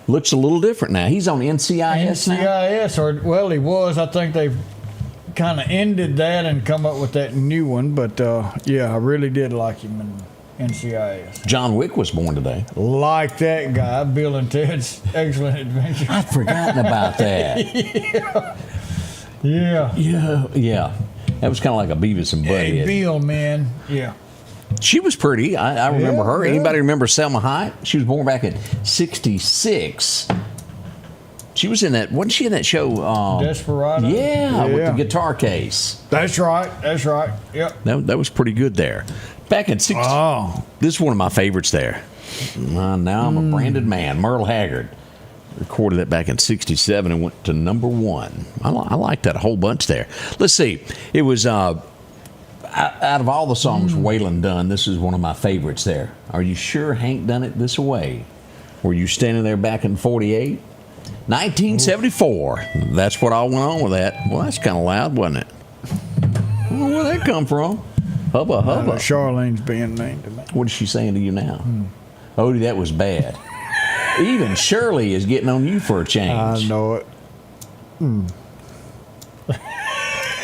Looks a little different now. He's on NCIS now. NCIS, well, he was. I think they've kind of ended that and come up with that new one. But, yeah, I really did like him in NCIS. John Wick was born today. Like that guy, Bill and Ted's Excellent Adventure. I'd forgotten about that. Yeah. That was kind of like a Beavis and Butthead. Hey, Bill, man. Yeah. She was pretty. I remember her. Yeah. Anybody remember Selma Hayek? She was born back in 66. She was in that, wasn't she in that show? Desperado? Yeah, with the guitar case. That's right. Yep. That was pretty good there. Back in 60. Oh. This is one of my favorites there. Now I'm a branded man. Merle Haggard recorded that back in 67 and went to number 1. I like that a whole bunch there. Let's see. It was, out of all the songs Waylon done, this is one of my favorites there. Are you sure Hank done it this way? Were you standing there back in 48? 1974. That's what all went on with that. Well, that's kind of loud, wasn't it? I don't know where that come from. Hubba, hubba. Charlene's being mean to me. What is she saying to you now? Odie, that was bad. Even Shirley is getting on you for a change. I know it.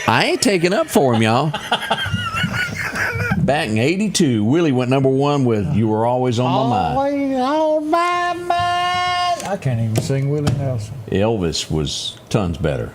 I ain't taking up for him, y'all. Back in 82, Willie went number 1 with You Were Always on My Mind. Always on my mind. I can't even sing Willie Nelson. Elvis was tons better.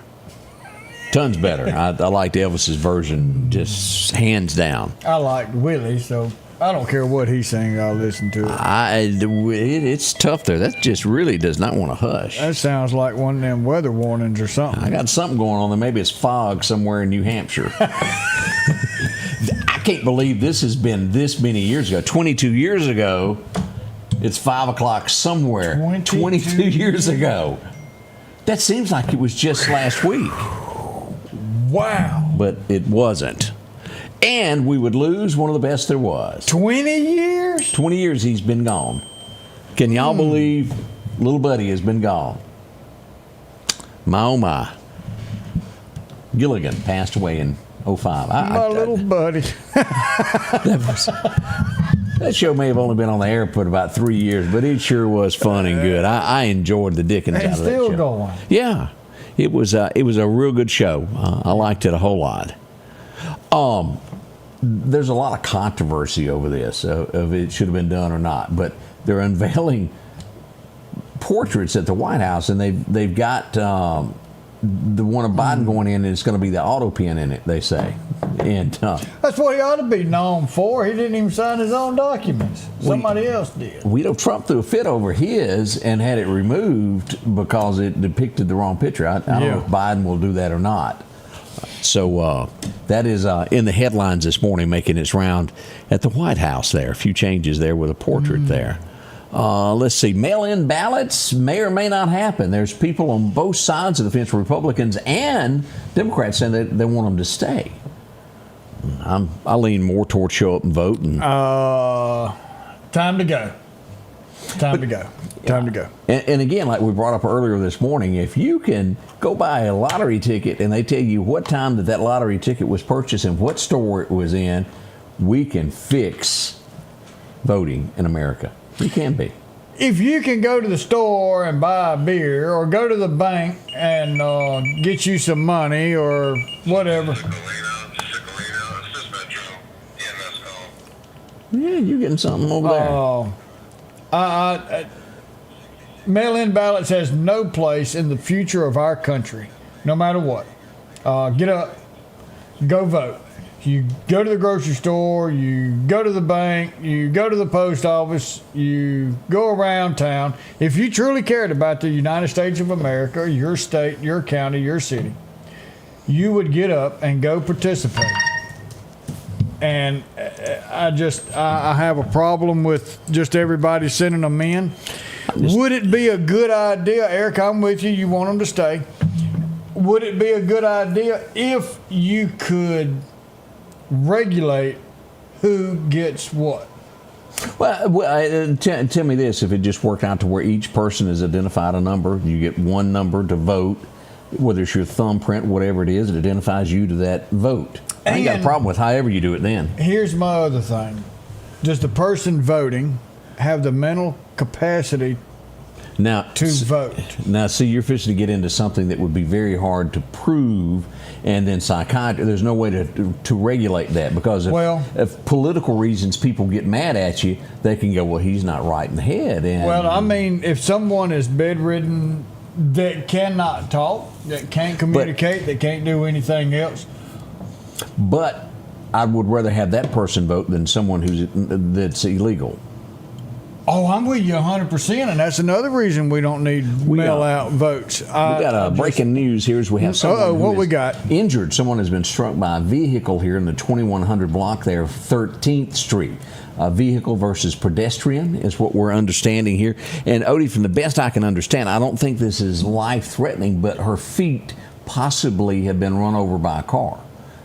Tons better. I liked Elvis's version just hands down. I liked Willie, so I don't care what he's saying. I'll listen to it. It's tough there. That just really does not want to hush. That sounds like one of them weather warnings or something. I got something going on there. Maybe it's fog somewhere in New Hampshire. I can't believe this has been this many years ago. 22 years ago, it's 5 o'clock somewhere. 22 years ago. That seems like it was just last week. Wow. But it wasn't. And we would lose one of the best there was. 20 years? 20 years he's been gone. Can y'all believe little buddy has been gone? My oh my. Gilligan passed away in 05. My little buddy. That show may have only been on the air for about 3 years, but it sure was fun and good. I enjoyed the dickens out of that show. It's still going. Yeah. It was a real good show. I liked it a whole lot. There's a lot of controversy over this, of it should have been done or not. But they're unveiling portraits at the White House, and they've got the one of Biden going in, and it's going to be the auto pen in it, they say. And that's what he ought to be known for. He didn't even sign his own documents. Somebody else did. Trump threw a fit over his and had it removed because it depicted the wrong picture. I don't know if Biden will do that or not. So that is in the headlines this morning, making its round at the White House there. A few changes there with a portrait there. Let's see. Mail-in ballots may or may not happen. There's people on both sides of the fence, Republicans and Democrats, saying that they want them to stay. I lean more toward show up and vote. And time to go. Time to go. And again, like we brought up earlier this morning, if you can go buy a lottery ticket and they tell you what time that lottery ticket was purchased and what store it was in, we can fix voting in America. We can be. If you can go to the store and buy a beer, or go to the bank and get you some money or whatever. Yeah, you're getting something over there. Mail-in ballots has no place in the future of our country, no matter what. Get up, go vote. You go to the grocery store, you go to the bank, you go to the post office, you go around town. If you truly cared about the United States of America, your state, your county, your city, you would get up and go participate. And I have a problem with just everybody sending them in. Would it be a good idea, Eric, I'm with you, you want them to stay. Would it be a good idea if you could regulate who gets what? Well, tell me this, if it just worked out to where each person is identified a number, you get one number to vote, whether it's your thumbprint, whatever it is, it identifies you to that vote. I ain't got a problem with however you do it then. Here's my other thing. Does the person voting have the mental capacity to vote? Now, see, you're fishing to get into something that would be very hard to prove, and then psychiatry, there's no way to regulate that, because if political reasons people get mad at you, they can go, well, he's not right in the head. And, I mean, if someone is bedridden, that cannot talk, that can't communicate, that can't do anything else. But I would rather have that person vote than someone that's illegal. Oh, I'm with you 100%, and that's another reason we don't need mail-out votes. We got breaking news here as we have someone what we got? Injured. Someone has been struck by a vehicle here in the 2100 block there of 13th Street. Vehicle versus pedestrian is what we're understanding here. And Odie, from the best I can understand, I don't think this is life-threatening, but her feet possibly have been run over by a car.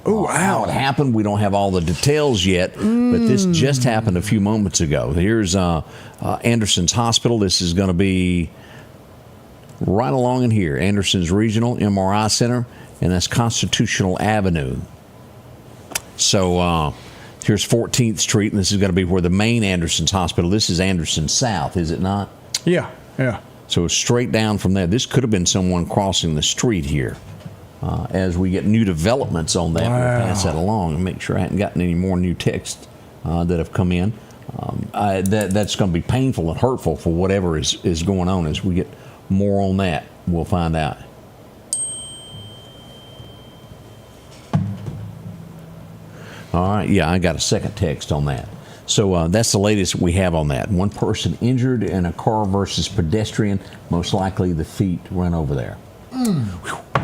Oh, how it happened, we don't have all the details yet, but this just happened a few moments ago. Here's Anderson's Hospital. This is going to be right along in here. Anderson's Regional MRI Center, and that's Constitutional Avenue. So here's 14th Street, and this is going to be where the main Anderson's Hospital. This is Anderson South, is it not? Yeah. So straight down from there. This could have been someone crossing the street here. As we get new developments on that, we'll pass that along and make sure I hadn't gotten any more new texts that have come in. That's going to be painful and hurtful for whatever is going on. As we get more on that, we'll find out. All right, yeah, I got a second text on that. So that's the latest we have on that. One person injured in a car versus pedestrian. Most likely the feet run over there.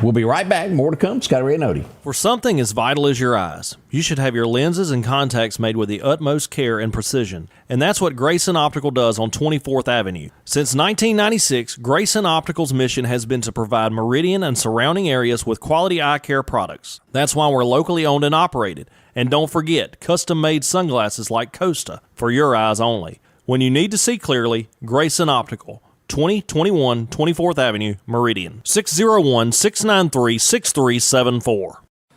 We'll be right back. More to come. Scotty Ray and Odie. For something as vital as your eyes, you should have your lenses and contacts made with the utmost care and precision. And that's what Grayson Optical does on 24th Avenue. Since 1996, Grayson Optical's mission has been to provide Meridian and surrounding areas with quality eye care products. That's why we're locally owned and operated. And don't forget, custom-made sunglasses like Costa for your eyes only. When you need to see clearly, Grayson Optical. 2021 24th Avenue, Meridian. 601-693-6374.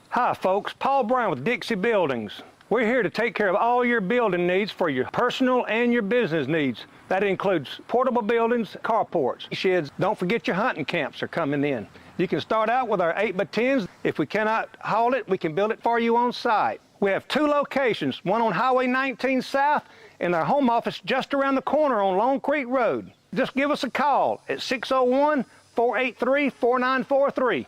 Hi, folks. Paul Brown with Dixie Buildings. We're here to take care of all your building needs for your personal and your business needs. That includes portable buildings, carports, sheds. Don't forget your hunting camps are coming in. You can start out with our 8x10s. If we cannot haul it, we can build it for you on site. We have 2 locations, one on Highway 19 South and our home office just around the corner on Long Creek Road. Just give us a call at 601-483-4943.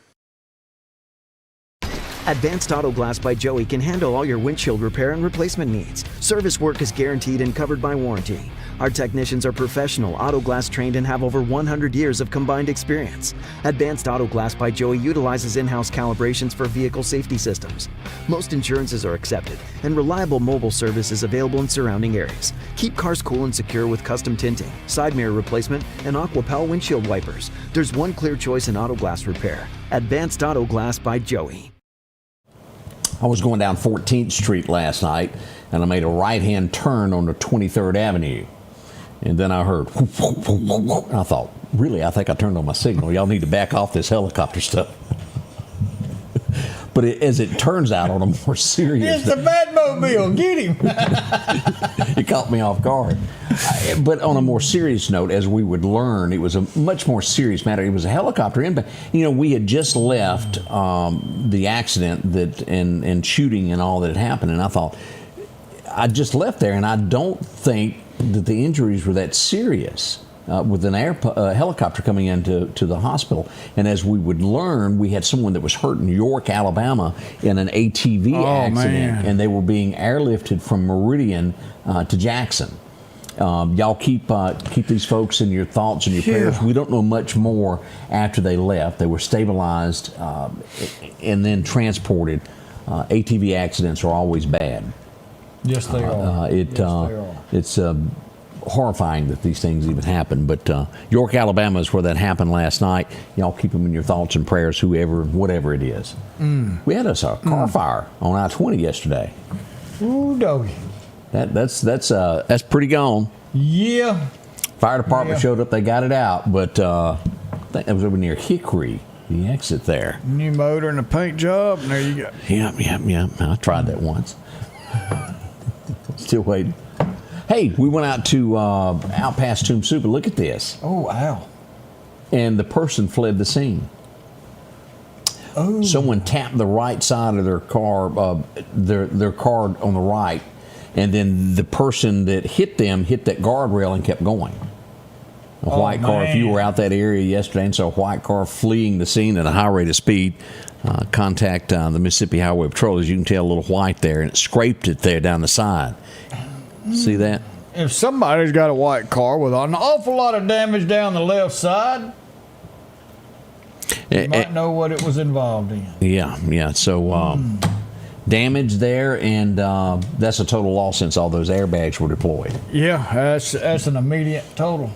Advanced Auto Glass by Joey can handle all your windshield repair and replacement needs. Service work is guaranteed and covered by warranty. Our technicians are professional, auto glass trained, and have over 100 years of combined experience. Advanced Auto Glass by Joey utilizes in-house calibrations for vehicle safety systems. Most insurances are accepted, and reliable mobile service is available in surrounding areas. Keep cars cool and secure with custom tinting, side mirror replacement, and AquaPel windshield wipers. There's one clear choice in auto glass repair. Advanced Auto Glass by Joey. I was going down 14th Street last night, and I made a right-hand turn on the 23rd Avenue. And then I heard, whoop, whoop, whoop, whoop, whoop. And I thought, really, I think I turned on my signal. Y'all need to back off this helicopter stuff. But as it turns out, on a more serious... It's the Batmobile. Get him. It caught me off guard. But on a more serious note, as we would learn, it was a much more serious matter. It was a helicopter impact. You know, we had just left the accident and shooting and all that had happened, and I thought, I just left there, and I don't think that the injuries were that serious with an helicopter coming into the hospital. And as we would learn, we had someone that was hurt in York, Alabama in an ATV accident, man. and they were being airlifted from Meridian to Jackson. Y'all keep these folks in your thoughts and your prayers. We don't know much more after they left. They were stabilized and then transported. ATV accidents are always bad. Yes, they are. They are. It's horrifying that these things even happen. But York, Alabama is where that happened last night. Y'all keep them in your thoughts and prayers, whatever it is. We had a car fire on I-20 yesterday. Ooh, doggy. That's pretty gone. Yeah. Fire department showed up. They got it out, but I think that was over near Hickory, the exit there. New motor and a paint job, and there you go. Yeah. I tried that once. Still waiting. Hey, we went out past Tomb Super. Look at this. Oh, wow. And the person fled the scene. Oh. Someone tapped the right side of their car, their car on the right, and then the person that hit them hit that guardrail and kept going. A white car, if you were out that area yesterday and saw a white car fleeing the scene at a high rate of speed, contact the Mississippi Highway Patrol. As you can tell, a little white there, and it scraped it there down the side. See that? If somebody's got a white car with an awful lot of damage down the left side, you might know what it was involved in. Yeah. So damage there, and that's a total loss since all those airbags were deployed. Yeah, that's an immediate total.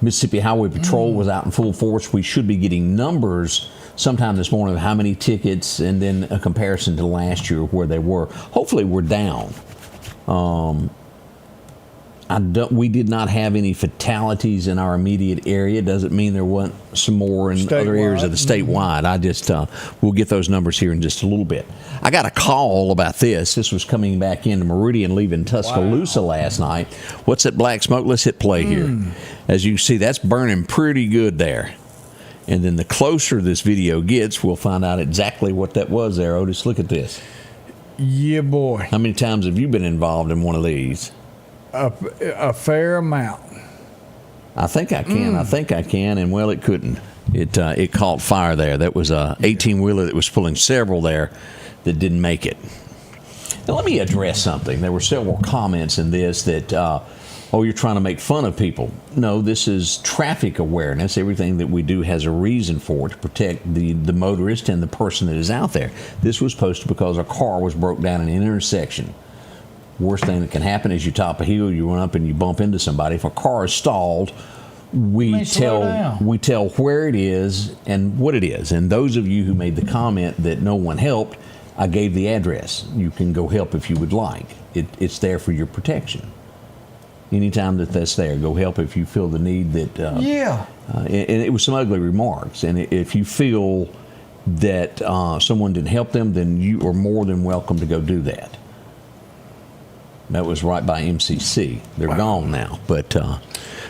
Mississippi Highway Patrol was out in full force. We should be getting numbers sometime this morning of how many tickets, and then a comparison to last year where they were. Hopefully we're down. We did not have any fatalities in our immediate area. Doesn't mean there wasn't some more in other areas of the statewide. I just we'll get those numbers here in just a little bit. I got a call about this. This was coming back into Meridian, leaving Tuscaloosa last night. What's that black smoke? Let's hit play here. As you can see, that's burning pretty good there. And then the closer this video gets, we'll find out exactly what that was there. Otis, look at this. Yeah, boy. How many times have you been involved in one of these? A fair amount. I think I can. And well, it couldn't. It caught fire there. That was a 18-wheeler that was pulling several there that didn't make it. Now, let me address something. There were several comments in this that, you're trying to make fun of people. No, this is traffic awareness. Everything that we do has a reason for it, to protect the motorist and the person that is out there. This was posted because a car was broke down in an intersection. Worst thing that can happen is you top a hill, you run up and you bump into somebody. If a car is stalled, we tell where it is and what it is. And those of you who made the comment that no one helped, I gave the address. You can go help if you would like. It's there for your protection. Anytime that's there, go help if you feel the need that. And it was some ugly remarks. And if you feel that someone didn't help them, then you are more than welcome to go do that. That was right by MCC. They're gone now, but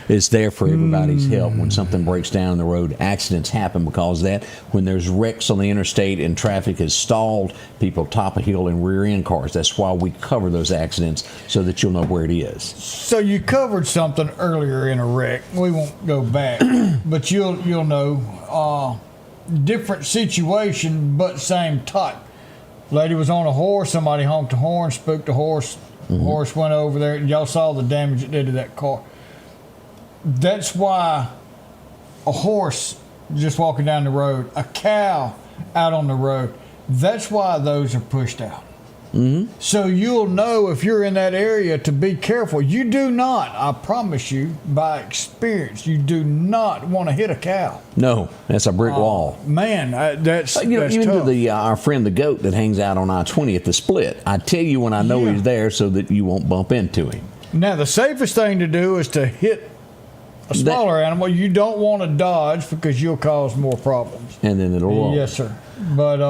it's there for everybody's help. When something breaks down the road, accidents happen because of that. When there's wrecks on the interstate and traffic is stalled, people top a hill and rear end cars. That's why we cover those accidents, so that you'll know where it is. So you covered something earlier in a wreck. We won't go back, but you'll know different situation, but same type. Lady was on a horse. Somebody honked a horn, spooked the horse. Horse went over there. Y'all saw the damage it did to that car. That's why a horse just walking down the road, a cow out on the road, that's why those are pushed out. So you'll know if you're in that area to be careful. You do not, I promise you, by experience, you do not want to hit a cow. No, that's a brick wall. Man, that's even tough. to our friend the goat that hangs out on I-20 at the split. I tell you when I know he's there so that you won't bump into him. Now, the safest thing to do is to hit a smaller animal. You don't want to dodge because you'll cause more problems. And then it'll roll. Yes, sir. But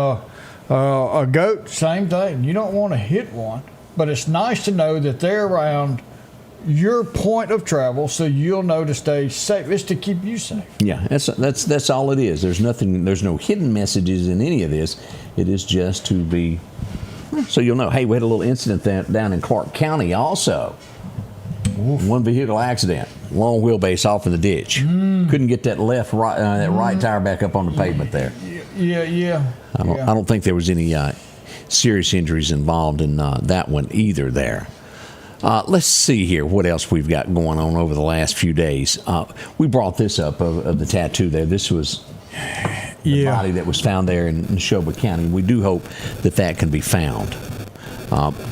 a goat, same thing. You don't want to hit one, but it's nice to know that they're around your point of travel, so you'll know to stay safe. It's to keep you safe. Yeah, that's all it is. There's no hidden messages in any of this. It is just to be, so you'll know. Hey, we had a little incident down in Clark County also. One vehicle accident, long wheelbase off in the ditch. Couldn't get that right tire back up on the pavement there. Yeah. I don't think there was any serious injuries involved in that one either there. Let's see here what else we've got going on over the last few days. We brought this up of the tattoo there. This was the body that was found there in Neshoba County. We do hope that can be found.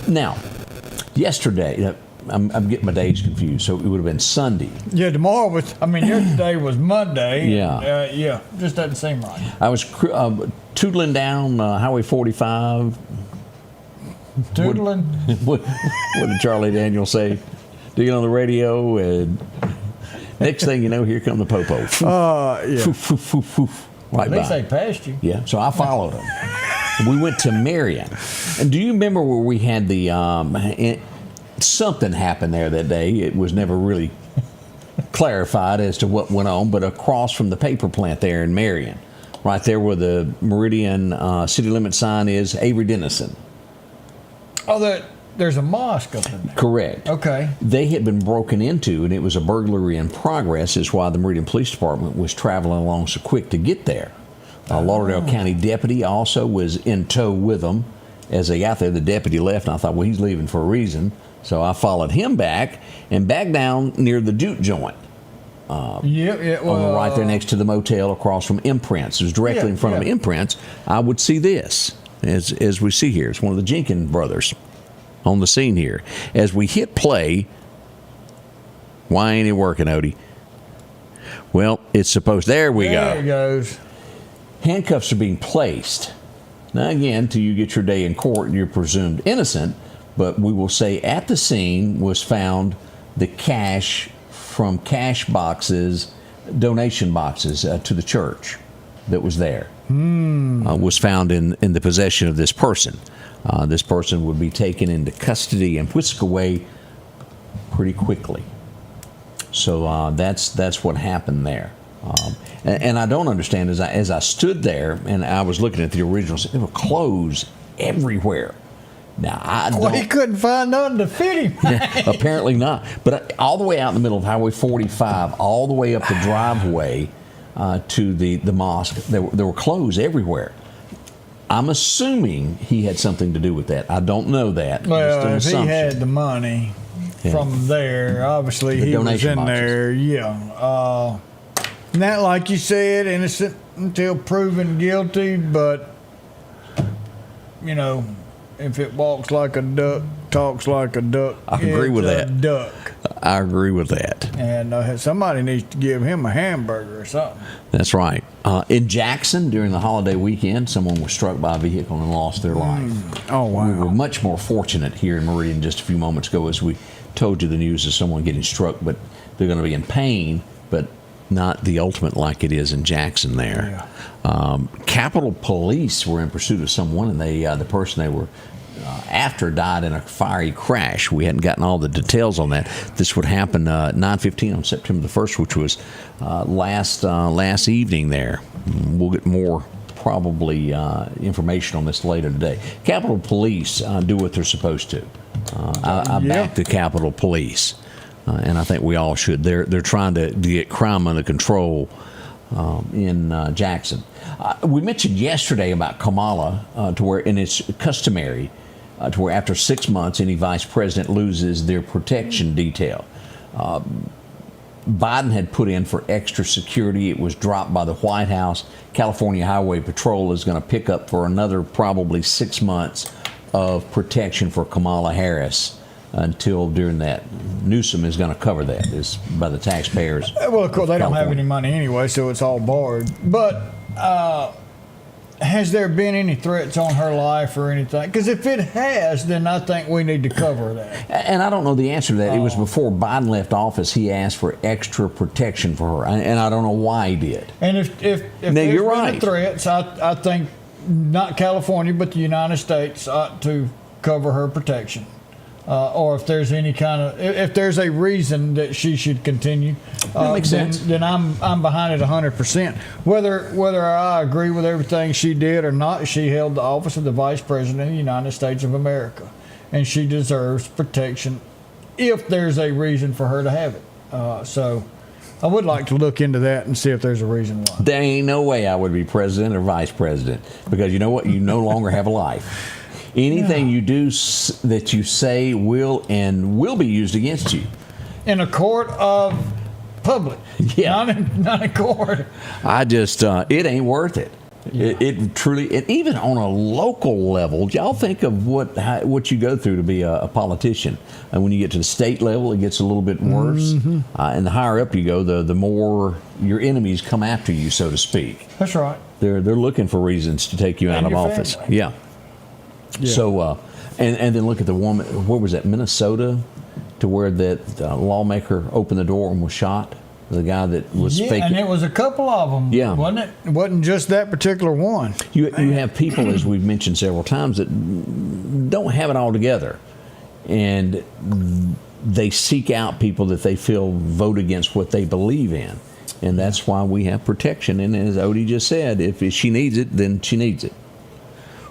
Now, yesterday, I'm getting my days confused, so it would have been Sunday. Yeah, tomorrow was, yesterday was Monday. Yeah. Just doesn't seem right. I was tootling down Highway 45. Tootling? What did Charlie Daniels say? Digging on the radio, and next thing you know, here come the popo. Yeah. Right At least by. they passed you. Yeah, so I followed them. We went to Marion. And do you remember where we had the... something happened there that day. It was never really clarified as to what went on, but across from the paper plant there in Marion, right there where the Meridian city limit sign is, Avery Dennison. Oh, there's a mosque up in there. Correct. Okay. They had been broken into, and it was a burglary in progress, is why the Meridian Police Department was traveling along so quick to get there. Lauderdale County deputy also was in tow with them. As they got there, the deputy left, and I thought, well, he's leaving for a reason. So I followed him back down near the Duke joint. Right there next to the motel across from Imprints. It was directly in front of Imprints. I would see this, as we see here. It's one of the Jenkins brothers on the scene here. As we hit play, why ain't it working, Odie? Well, it's supposed, there we go. There it goes. Handcuffs are being placed. Now, again, till you get your day in court, you're presumed innocent, but we will say at the scene was found the cash from cash boxes, donation boxes to the church that was there. Was found in the possession of this person. This person would be taken into custody and whisked away pretty quickly. So that's what happened there. And I don't understand, as I stood there and I was looking at the originals, there were clothes everywhere. Now, he couldn't find nothing to fit him. Apparently not. But all the way out in the middle of Highway 45, all the way up the driveway to the mosque, there were clothes everywhere. I'm assuming he had something to do with that. I don't know that. Well, if he had the money from there, obviously he was in there. Yeah. Not like you said, innocent until proven guilty, but, you know, if it walks like a duck, talks like a duck, I agree with that. Duck. I agree with that. And somebody needs to give him a hamburger or something. That's right. In Jackson, during the holiday weekend, someone was struck by a vehicle and lost their life. Oh, wow. We were much more fortunate here in Meridian just a few moments ago as we told you the news of someone getting struck, but they're going to be in pain, but not the ultimate like it is in Jackson there. Yeah. Capitol Police were in pursuit of someone, and the person they were after died in a fiery crash. We hadn't gotten all the details on that. This would happen 9:15 on September the 1st, which was last evening there. We'll get more probably information on this later today. Capitol Police do what they're supposed to. I back the Capitol Police. And I think we all should. They're trying to get crime under control in Jackson. We mentioned yesterday about Kamala, to where, and it's customary, to where after 6 months, any vice president loses their protection detail. Biden had put in for extra security. It was dropped by the White House. California Highway Patrol is going to pick up for another probably 6 months of protection for Kamala Harris. Until during that, Newsom is going to cover that is by the taxpayers. Well, of course, they don't have any money anyway, so it's all barred. But has there been any threats on her life or anything? Because if it has, then I think we need to cover that. And I don't know the answer to that. It was before Biden left office. He asked for extra protection for her, and I don't know why he did. And if now, there's you're been right. threats, I think not California, but the United States ought to cover her protection. Or if there's any kind of, if there's a reason that she should continue, that makes sense. Then I'm behind it 100%. Whether I agree with everything she did or not, she held the office of the Vice President of the United States of America, and she deserves protection if there's a reason for her to have it. So I would like to look into that and see if there's a reason why. There ain't no way I would be president or vice president, because you know what? You no longer have a life. Anything you do that you say will be used against you. In a court of public. Yeah. Not in court. I just, it ain't worth it. Yeah. It truly, and even on a local level, y'all think of what you go through to be a politician. And when you get to the state level, it gets a little bit worse. Mm-hmm. And the higher up you go, the more your enemies come after you, so to speak. That's right. They're looking for reasons to take you out of office. Family. Yeah. So, and then look at the woman, where was that, Minnesota, to where that lawmaker opened the door and was shot? The guy that was faking. And it was a couple of them, wasn't it? It wasn't just that particular one. You have people, as we've mentioned several times, that don't have it all together. And they seek out people that they feel vote against what they believe in. And that's why we have protection. And as Odie just said, if she needs it, then she needs it.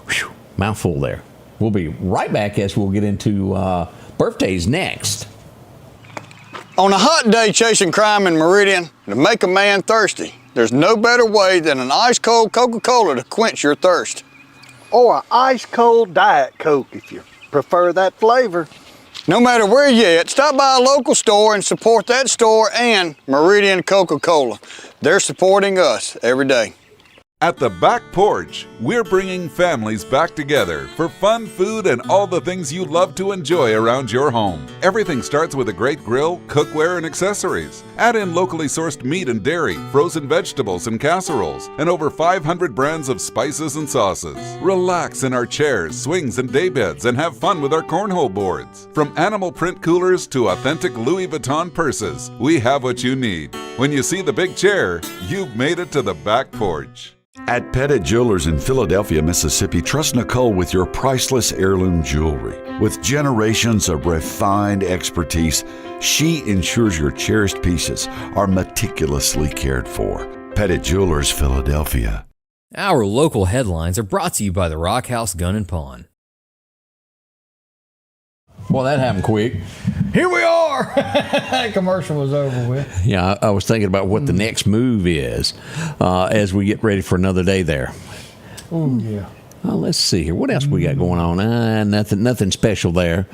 Whew. Mouthful there. We'll be right back as we'll get into birthdays next. On a hot day chasing crime in Meridian, to make a man thirsty, there's no better way than an ice-cold Coca-Cola to quench your thirst. Or an ice-cold Diet Coke if you prefer that flavor. No matter where you're at, stop by a local store and support that store and Meridian Coca-Cola. They're supporting us every day. At the Back Porch, we're bringing families back together for fun, food, and all the things you love to enjoy around your home. Everything starts with a great grill, cookware, and accessories. Add in locally sourced meat and dairy, frozen vegetables and casseroles, and over 500 brands of spices and sauces. Relax in our chairs, swings, and daybeds and have fun with our cornhole boards. From animal print coolers to authentic Louis Vuitton purses, we have what you need. When you see the big chair, you've made it to the Back Porch. At Pettit Jewelers in Philadelphia, Mississippi, trust Nicole with your priceless heirloom jewelry. With generations of refined expertise, she ensures your cherished pieces are meticulously cared for. Pettit Jewelers, Philadelphia. Our local headlines are brought to you by the Rock House Gun and Pawn. Well, that happened quick. Here we are. That commercial was over with. Yeah, I was thinking about what the next move is as we get ready for another day there. Oh, yeah. Let's see here. What else we got going on? Nothing special there.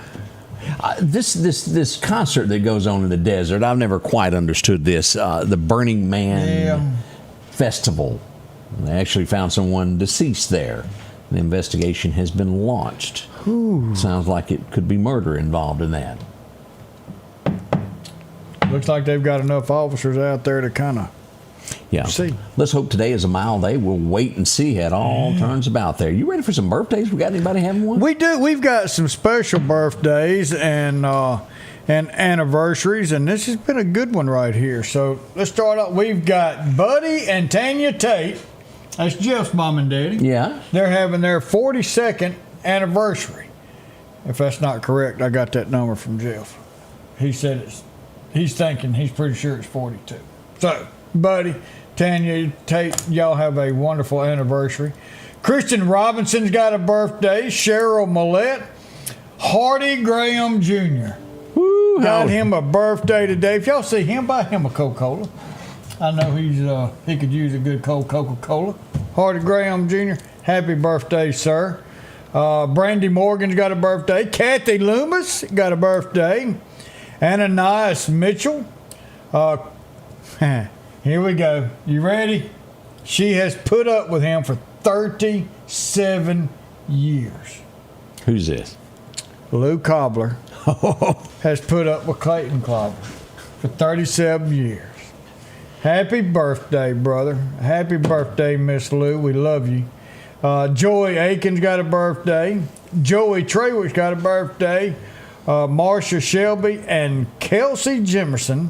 This concert that goes on in the desert, I've never quite understood this. The Burning Man Festival. They actually found someone deceased there. The investigation has been launched. Sounds like it could be murder involved in that. Looks like they've got enough officers out there to kind of see. Let's hope today is a mild day. We'll wait and see how it all turns about there. You ready for some birthdays? We got anybody having one? We do. We've got some special birthdays and anniversaries, and this has been a good one right here. So let's start out. We've got Buddy and Tanya Tate. That's Jeff's mom and daddy. Yeah. They're having their 42nd anniversary. If that's not correct, I got that number from Jeff. He said he's pretty sure it's 42. So, Buddy, Tanya, Tate, y'all have a wonderful anniversary. Christian Robinson's got a birthday. Cheryl Millette. Hardy Graham Jr. Got him a birthday today. If y'all see him, buy him a Coca-Cola. I know he could use a good cold Coca-Cola. Hardy Graham Jr., happy birthday, sir. Brandy Morgan's got a birthday. Kathy Loomis got a birthday. Ananias Mitchell. Here we go. You ready? She has put up with him for 37 years. Who's this? Lou Cobbler has put up with Clayton Cobbler for 37 years. Happy birthday, brother. Happy birthday, Miss Lou. We love you. Joey Aiken's got a birthday. Joey Trewick's got a birthday. Marcia Shelby and Kelsey Jimerson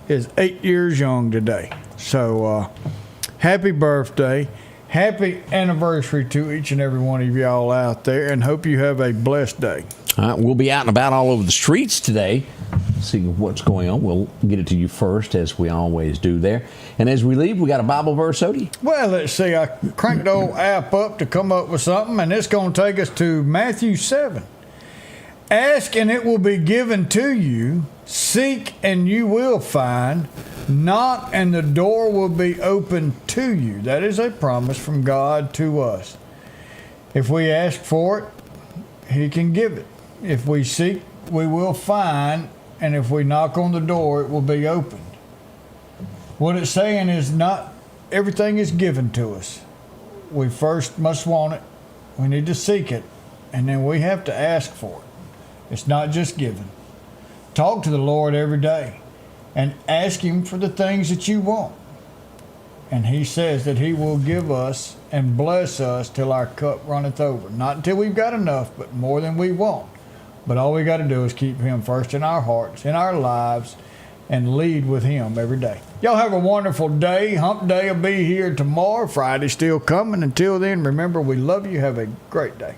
is 8 years young today. So happy birthday. Happy anniversary to each and every one of y'all out there, and hope you have a blessed day. All right, we'll be out and about all over the streets today, seeing what's going on. We'll get it to you first, as we always do there. And as we leave, we got a Bible verse, Odie? Well, let's see. I cranked the old app up to come up with something, and it's going to take us to Matthew 7. Ask, and it will be given to you. Seek, and you will find. Knock, and the door will be open to you. That is a promise from God to us. If we ask for it, He can give it. If we seek, we will find. And if we knock on the door, it will be opened. What it's saying is not everything is given to us. We first must want it. We need to seek it. And then we have to ask for it. It's not just given. Talk to the Lord every day and ask Him for the things that you want. And He says that He will give us and bless us till our cup runneth over. Not until we've got enough, but more than we want. But all we got to do is keep Him first in our hearts, in our lives, and lead with Him every day. Y'all have a wonderful day. Hump Day will be here tomorrow. Friday's still coming. Until then, remember, we love you. Have a great day.